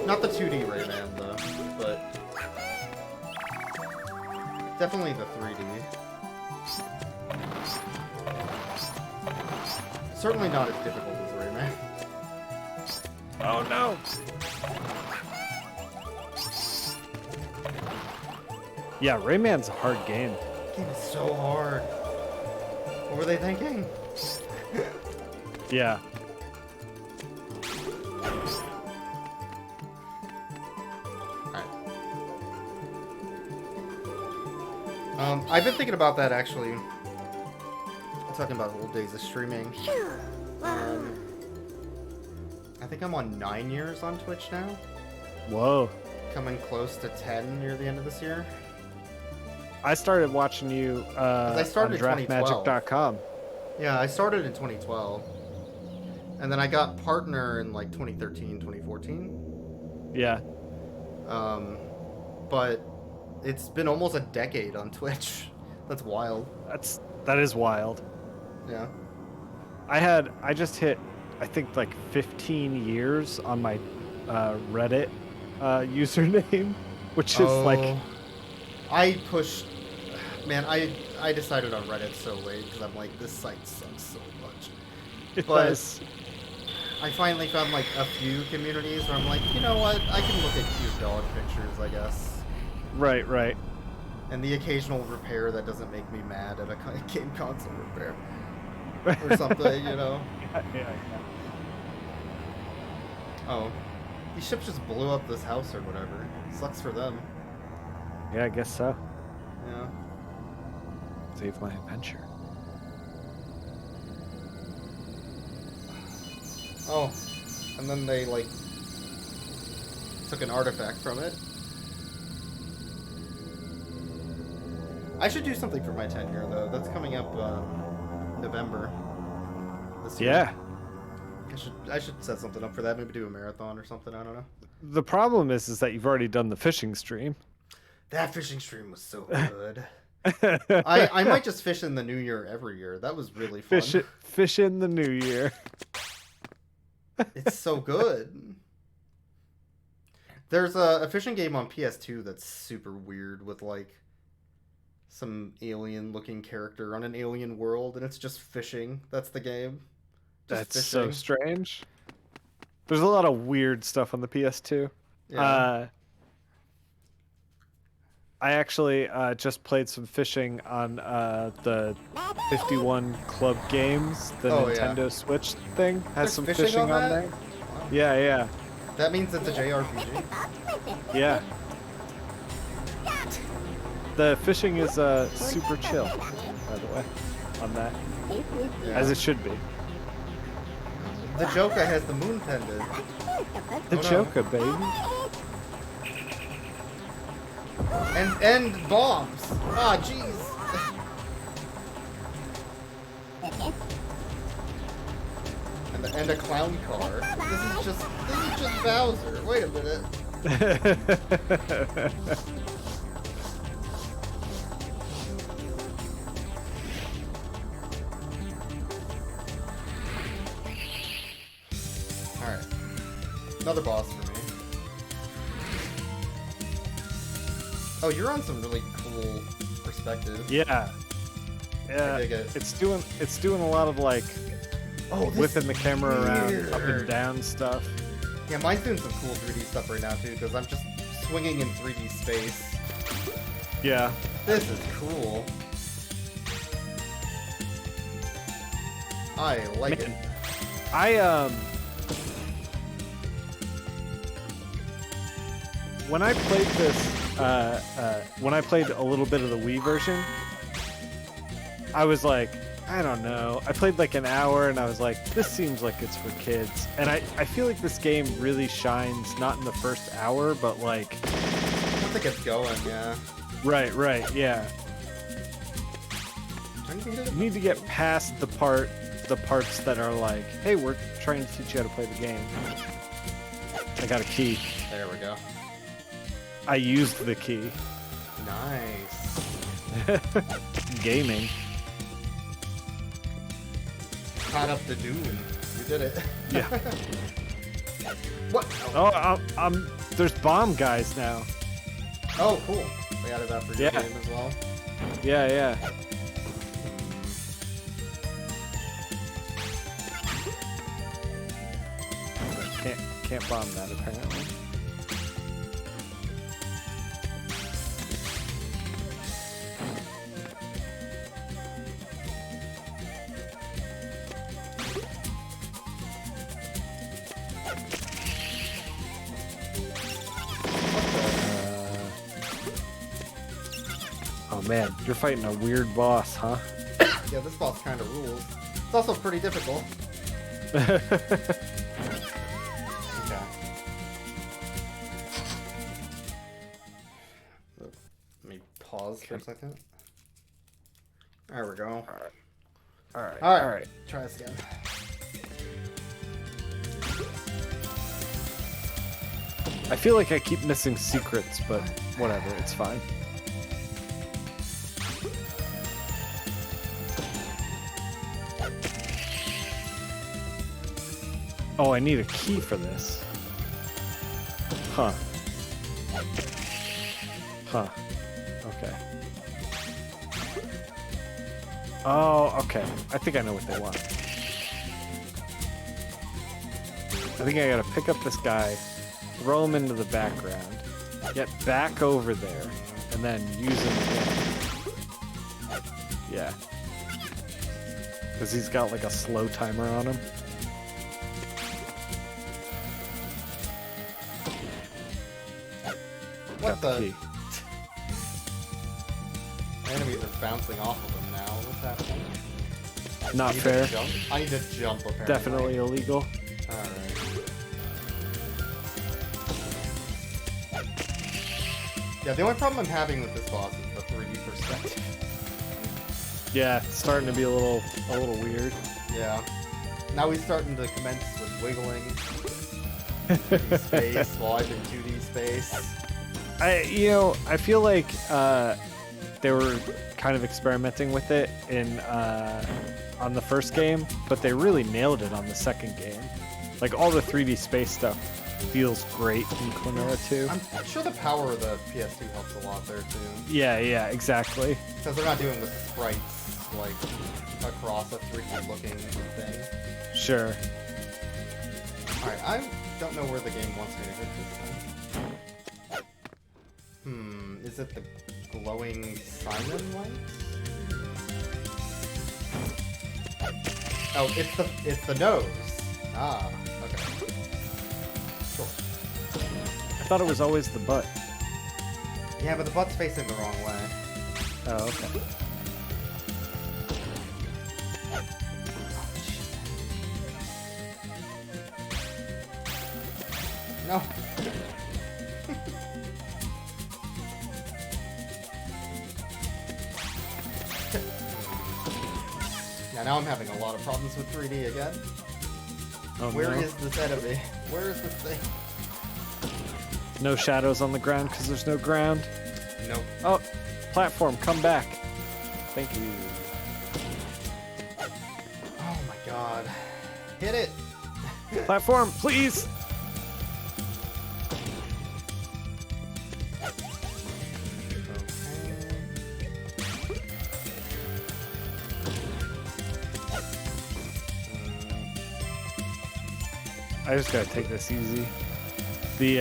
Not the 2D Rayman, though, but definitely the 3D. Certainly not as difficult as Rayman.
Oh no! Yeah, Rayman's a hard game.
That game is so hard. What were they thinking?
Yeah.
I've been thinking about that actually. Talking about old days of streaming. I think I'm on 9 years on Twitch now.
Whoa.
Coming close to 10 near the end of this year.
I started watching you
I started
on
in 2012.
draftmagic.com.
Yeah, I started in 2012. And then I got partner in like 2013, 2014.
Yeah.
But it's been almost a decade on Twitch. That's wild.
That is wild.
Yeah.
I just hit, I think, like 15 years on my Reddit username, which is like...
I pushed... Man, I decided on Reddit so late because I'm like, this site sucks so much. But I finally found like a few communities where I'm like, you know what? I can look at cute dog pictures, I guess.
Right.
And the occasional repair that doesn't make me mad at a game console repair. Or something, you know?
Yeah.
Oh. These ships just blew up this house or whatever. Sucks for them.
Yeah, I guess so.
Yeah.
Save my adventure.
Oh. And then they, like, took an artifact from it. I should do something for my 10-year, though. That's coming up, November this year.
Yeah.
I should set something up for that. Maybe do a marathon or something. I don't know.
The problem is that you've already done the fishing stream.
That fishing stream was so good. I might just fish in the new year every year. That was really fun.
Fish in the new year.
It's so good. There's a fishing game on PS2 that's super weird with like some alien-looking character on an alien world, and it's just fishing. That's the game. Just
That's
fishing.
so strange. There's a lot of weird stuff on the PS2.
Yeah.
I actually just played some fishing on the 51 Club Games, the Nintendo Switch thing. Has
There's
some
fishing
fishing
on
on
that?
there.
Wow.
Yeah.
That means it's a JRPG.
Yeah. The fishing is super chill, by the way, on that.
Yeah.
As it should be.
The Joker has the moon pendant.
The
Oh, no.
Joker, baby.
And bombs. Ah, jeez. and a clown car. This is just Bowser. Wait a minute. Alright. Another boss for me. Oh, you're on some really cool perspective.
Yeah.
I dig it.
It's doing a lot of like whipping the camera around,
weird.
up and down stuff.
Yeah, mine's doing some cool 3D stuff right now too, because I'm just swinging in 3D space.
Yeah.
This is cool. I like it.
When I played this, when I played a little bit of the Wii version, I was like, I don't know. I played like an hour and I was like, this seems like it's for kids. And I feel like this game really shines, not in the first hour, but like...
Once it gets going, yeah.
Right, yeah. You need to get past the parts that are like, hey, we're trying to teach you how to play the game. I got a key.
There we go.
I used the key.
Nice.
Gaming.
Caught up the Dune. You did it.
Yeah.
What?
Oh, there's bomb guys now.
Oh, cool. They added that for your
Yeah.
game as well.
Yeah. Can't bomb that apparently. man, you're fighting a weird boss, huh?
Yeah, this boss kind of rules. It's also pretty difficult. Okay. Let me pause for a second. There we go. Alright. Try this again.
I feel like I keep missing secrets, but whatever, it's fine. Oh, I need a key for this. Huh. Okay. Oh, okay. I think I know what they want. I think I gotta pick up this guy, throw him into the background, get back over there, and then use him again. Yeah. Because he's got like a slow timer on him.
What the?
Key.
Enemies are bouncing off of him now. What's happening?
Not fair.
I need to jump, apparently.
Definitely illegal.
Alright. Yeah, the only problem I'm having with this boss is the 3D perspective.
Yeah, it's starting to be a little weird.
Yeah. Now he's starting to commence with wiggling. 2D space while I'm in 2D space.
I feel like they were kind of experimenting with it in on the first game, but they really nailed it on the second game. Like all the 3D space stuff feels great in Klonoa 2.
I'm sure the power of the PS2 helps a lot there too.
Yeah, exactly.
Because they're not doing the sprites like across a 3D looking thing.
Sure.
Alright, I don't know where the game wants me to hit this time. Is it the glowing Simon lights? Oh, it's the nose. Ah, okay. Sure.
I thought it was always the butt.
Yeah, but the butt's facing the wrong way.
Oh, okay.
No. Yeah, now I'm having a lot of problems with 3D again.
Oh,
Where
no.
is this enemy? Where is this thing?
No shadows on the ground because there's no ground.
Nope.
Oh, platform, come back. Thank you.
Oh my god. Hit it!
Platform, please. I just gotta take this easy. The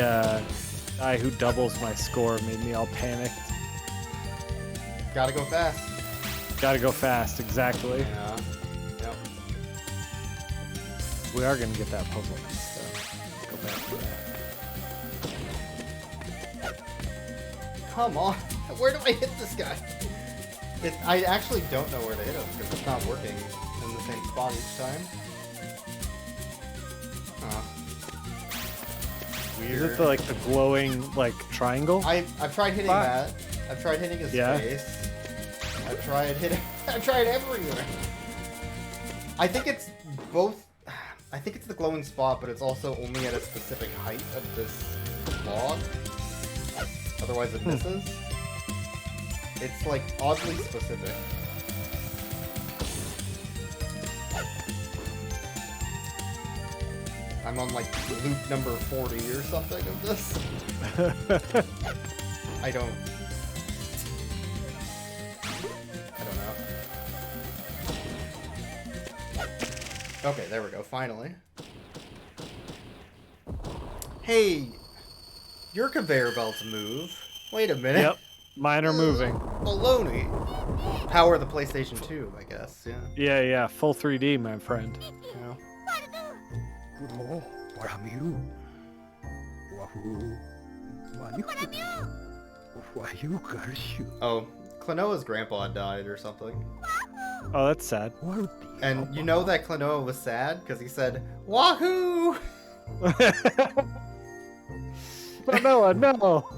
guy who doubles my score made me all panicked.
Gotta go fast.
Gotta go fast, exactly.
Yeah. Yep.
We are gonna get that puzzle next, though. Go back to that.
Come on. Where do I hit this guy? I actually don't know where to hit him because it's not working in the same spot each time. Huh.
Is
Weird.
it the glowing triangle?
I've tried hitting that. I've tried hitting his face. I've tried everywhere. I think it's both. I think it's the glowing spot, but it's also only at a specific height of this log. Otherwise it misses. It's oddly specific. I'm on loop number 40 or something of this. I don't know. Okay, there we go, finally. Hey, your conveyor belts move. Wait a minute.
Yep, mine are moving.
Baloney. Power of the PlayStation 2, I guess, yeah.
Yeah, full 3D, my friend.
Yeah. Oh, Klonoa's grandpa died or something.
Oh, that's sad.
And you know that Klonoa was sad because he said, "Wahoo!"
Klonoa, no.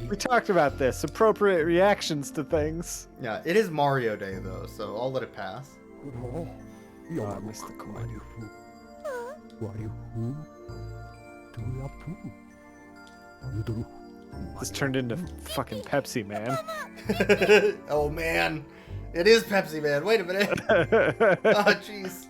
We talked about this. Appropriate reactions to things.
Yeah, it is Mario Day though, so I'll let it pass.
Oh, I missed the coin. This turned into fucking Pepsi Man.
Oh man, it is Pepsi Man. Wait a minute. Oh jeez.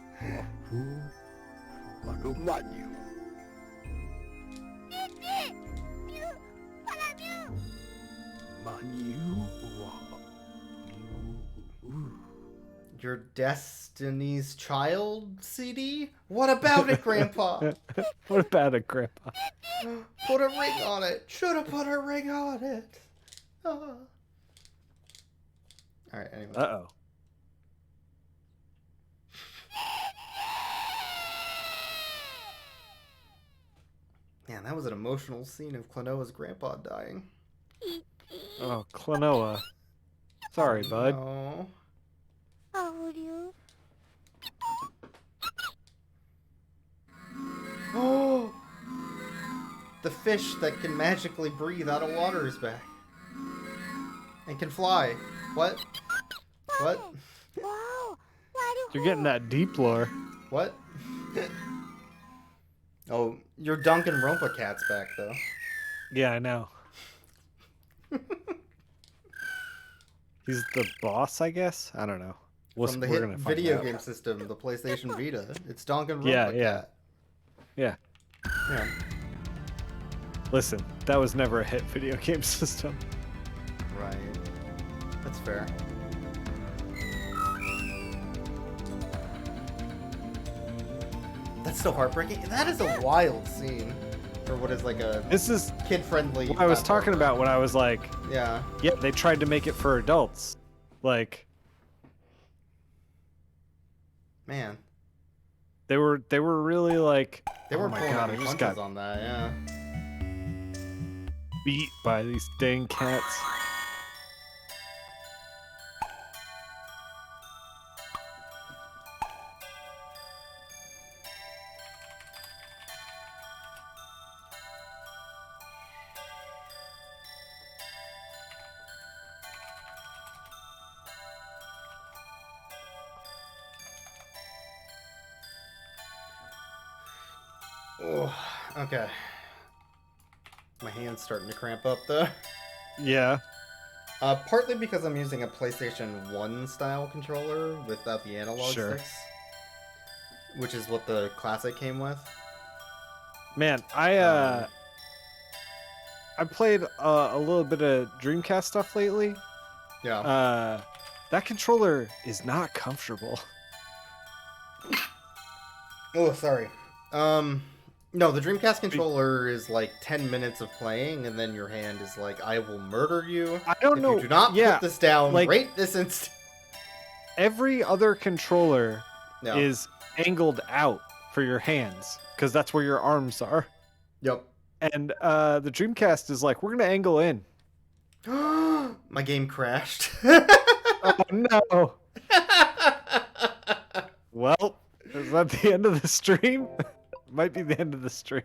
Your Destiny's Child CD? What about it, Grandpa?
What about it, Grandpa?
Put a ring on it. Should have put a ring on it. Oh. Alright, anyway.
Uh-oh.
Man, that was an emotional scene of Klonoa's grandpa dying.
Oh, Klonoa. Sorry, bud.
No. Oh! The fish that can magically breathe out of water is back. And can fly. What? What?
You're getting that deep lore.
What? Oh, your Duncan Rumpa Cat's back, though.
Yeah, I know. He's the boss, I guess? I don't know.
From the hit video game system, the PlayStation Vita. It's Duncan Rumpa Cat.
Yeah.
Yeah.
Listen, that was never a hit video game system.
Right. That's fair. That's so heartbreaking. That is a wild scene. For what is like a kid-friendly...
What I was talking about when I was like...
Yeah,
they tried to make it for adults. Like...
Man.
They were really like...
They were pulling
I
punches
just got
on that, yeah.
beat by these dang cats.
Oh, okay. My hand's starting to cramp up, though.
Yeah.
Partly because I'm using a PlayStation 1 style controller without the analog sticks. Which is what the Classic came with.
Man, I played a little bit of Dreamcast stuff lately.
Yeah.
That controller is not comfortable.
Oh, sorry. No, the Dreamcast controller is like 10 minutes of playing, and then your hand is like, I will murder you.
I don't know.
You do not put this down right this instant.
Every other controller is angled out for your hands, because that's where your arms are.
Yep.
And the Dreamcast is like, we're going to angle in.
My game crashed.
Oh, no. Well, is that the end of the stream? Might be the end of the stream.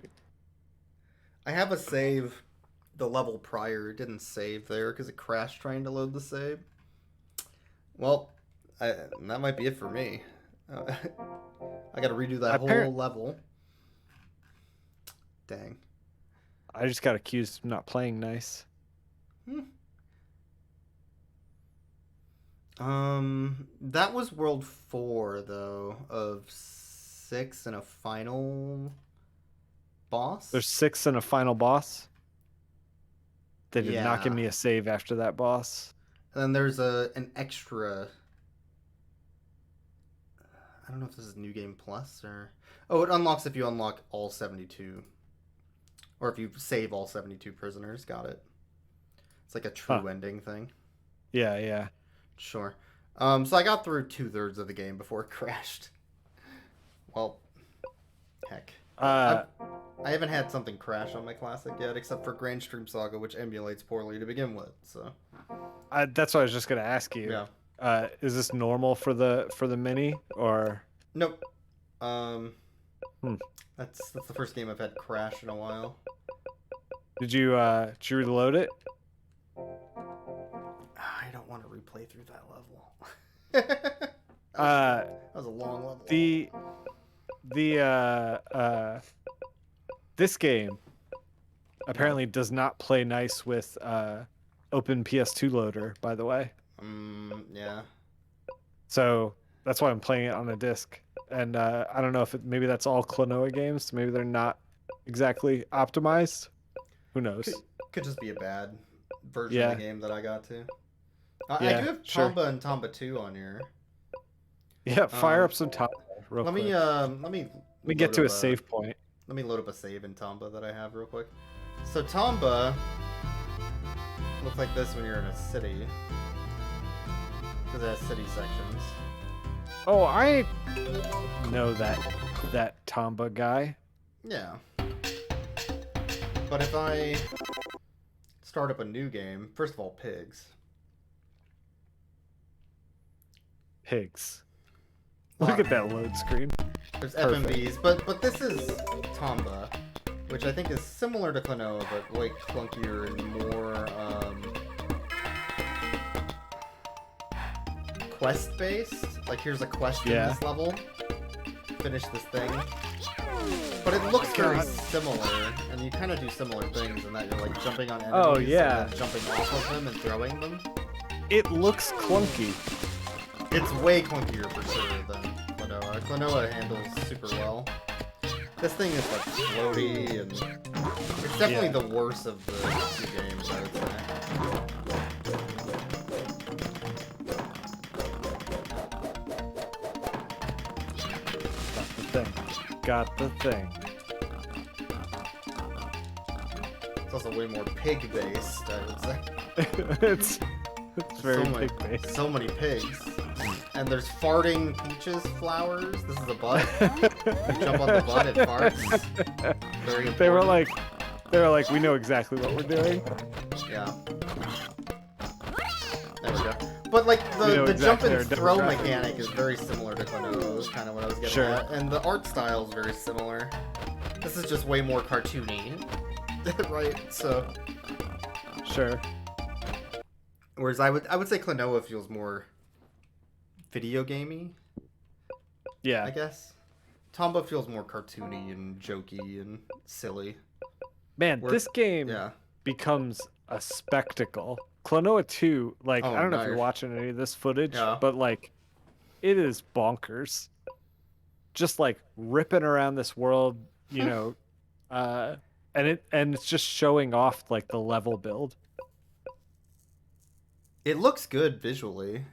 I have a save the level prior. It didn't save there because it crashed trying to load the save. Well, that might be it for me. I gotta redo that whole level. Dang.
I just got accused of not playing nice.
That was World 4, though, of 6 and a final boss.
There's 6 and a final boss. They did not give me a save after that boss.
And then there's an extra... I don't know if this is New Game Plus or... Oh, it unlocks if you unlock all 72. Or if you save all 72 prisoners. Got it. It's like a true ending thing.
Yeah.
Sure. So I got through 2/3 of the game before it crashed. Well, heck. I haven't had something crash on my Classic yet, except for Grand Stream Saga, which emulates poorly to begin with, so...
That's what I was just gonna ask you.
Yeah.
Is this normal for the mini or?
Nope. Um,
Hmm.
that's the first game I've had crash in a while.
Did you reload it?
I don't want to replay through that level.
Uh,
that was a long level.
This game apparently does not play nice with open PS2 loader, by the way.
Yeah.
So that's why I'm playing it on a disc. And I don't know if maybe that's all Klonoa games. Maybe they're not exactly optimized. Who knows?
Could just be a bad version of the game that I got to. I do have
sure.
Tomba and Tomba 2 on here.
Yeah, fire up some Tomba real
let
quick.
Let me
get to a save point.
Let me load up a save in Tomba that I have real quick. So Tomba looks like this when you're in a city. Because it has city sections.
Oh, I know that Tomba guy.
Yeah. But if I start up a new game, first of all, pigs.
Pigs. Look at that load screen.
There's
Perfect.
FMVs, but this is Tomba, which I think is similar to Klonoa, but way clunkier and more quest-based. Like, here's a quest in this level. Finish this thing. But it looks very similar, and you kind of do similar things in that you're like jumping on enemies and then jumping off of them and throwing them.
It looks clunky.
It's way clunkier for sure than Klonoa. Klonoa handles super well. This thing is like floaty, and it's definitely the worst of the two games, I would say.
Got the thing.
It's also way more pig-based, I would say.
it's very pig-based.
So many pigs. And there's farting peaches flowers. This is a butt. You jump on the butt, it farts. Very important.
They were like, we know exactly what we're doing.
Yeah. There we go. But like the jump and throw mechanic is very similar to Klonoa, is kind of what I was getting at. And the art style is very similar. This is just way more cartoony. Right? So
sure.
Whereas I would say Klonoa feels more video gamey.
Yeah.
I guess. Tomba feels more cartoony and jokey and silly.
Man, this game becomes a spectacle. Klonoa 2, like, I don't know if you're watching any of this footage, but like, it is bonkers. Just like ripping around this world, you know, and it's just showing off like the level build.
It looks good visually.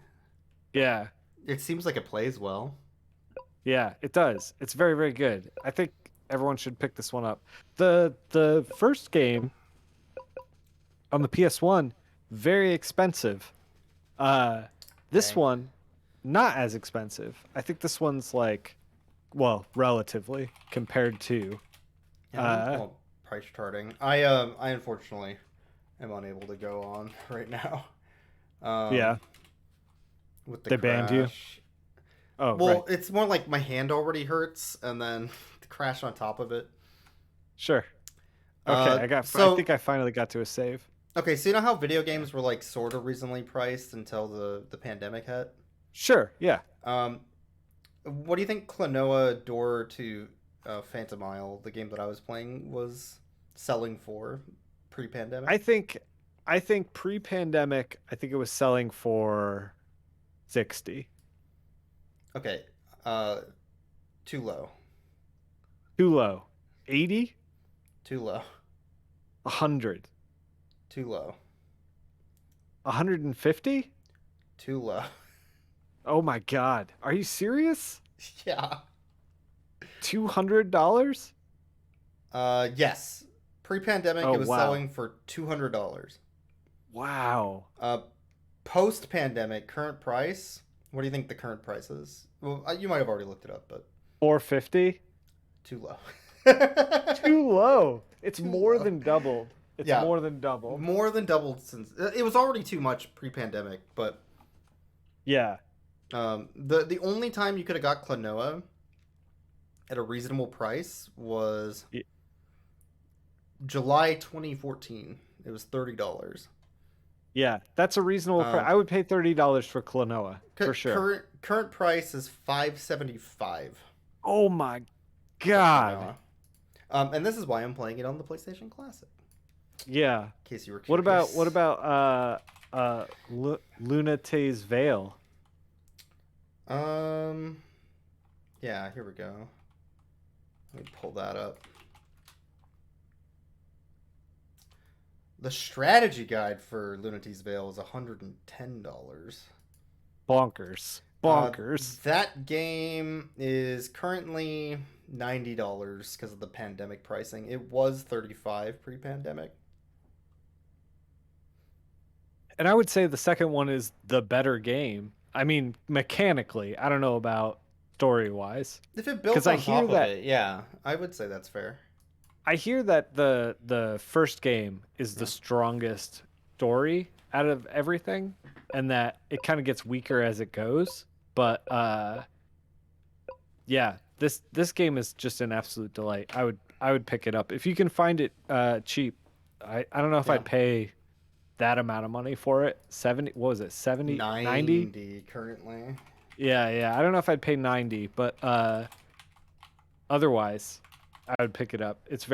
Yeah.
It seems like it plays well.
Yeah, it does. It's very, very good. I think everyone should pick this one up. The first game on the PS1, very expensive. This one, not as expensive. I think this one's like, well, relatively compared to.
Price charting. I unfortunately am unable to go on right now. With the
they banned you. Oh,
well,
right.
It's more like my hand already hurts, and then the crash on top of it.
Sure. Okay, I think I finally got to a save.
Okay, so you know how video games were like sort of reasonably priced until the pandemic hit?
Sure. Yeah.
What do you think Klonoa Door to Phantom Isle, the game that I was playing, was selling for pre-pandemic?
I think pre-pandemic, I think it was selling for 60.
Okay. Too low.
Too low. 80?
Too low.
100.
Too low.
150?
Too low.
Oh my god. Are you serious?
Yeah.
$200?
Yes. Pre-pandemic, it was selling for $200.
Wow.
Post-pandemic, current price. What do you think the current price is? Well, you might have already looked it up, but
$450?
Too low.
Too low. It's more than doubled. It's more than double.
More than doubled since it was already too much pre-pandemic, but
yeah.
The only time you could have got Klonoa at a reasonable price was July 2014. It was $30.
Yeah, that's a reasonable price. I would pay $30 for Klonoa for sure.
Current price is $5.75.
Oh my god!
And this is why I'm playing it on the PlayStation Classic.
Yeah. In
case you were curious.
What about Lunate's Veil?
Yeah, here we go. Let me pull that up. The strategy guide for Lunate's Veil is $110.
Bonkers.
That game is currently $90 because of the pandemic pricing. It was $35 pre-pandemic.
And I would say the second one is the better game. I mean, mechanically, I don't know about story-wise.
If it builds on top of it, yeah, I would say that's fair.
I hear that the first game is the strongest story out of everything, and that it kind of gets weaker as it goes. But yeah, this game is just an absolute delight. I would pick it up if you can find it cheap. I don't know if I'd pay that amount of money for it. 70, what was it? 70, 90
currently.
Yeah. I don't know if I'd pay 90, but otherwise I would pick it up. It's very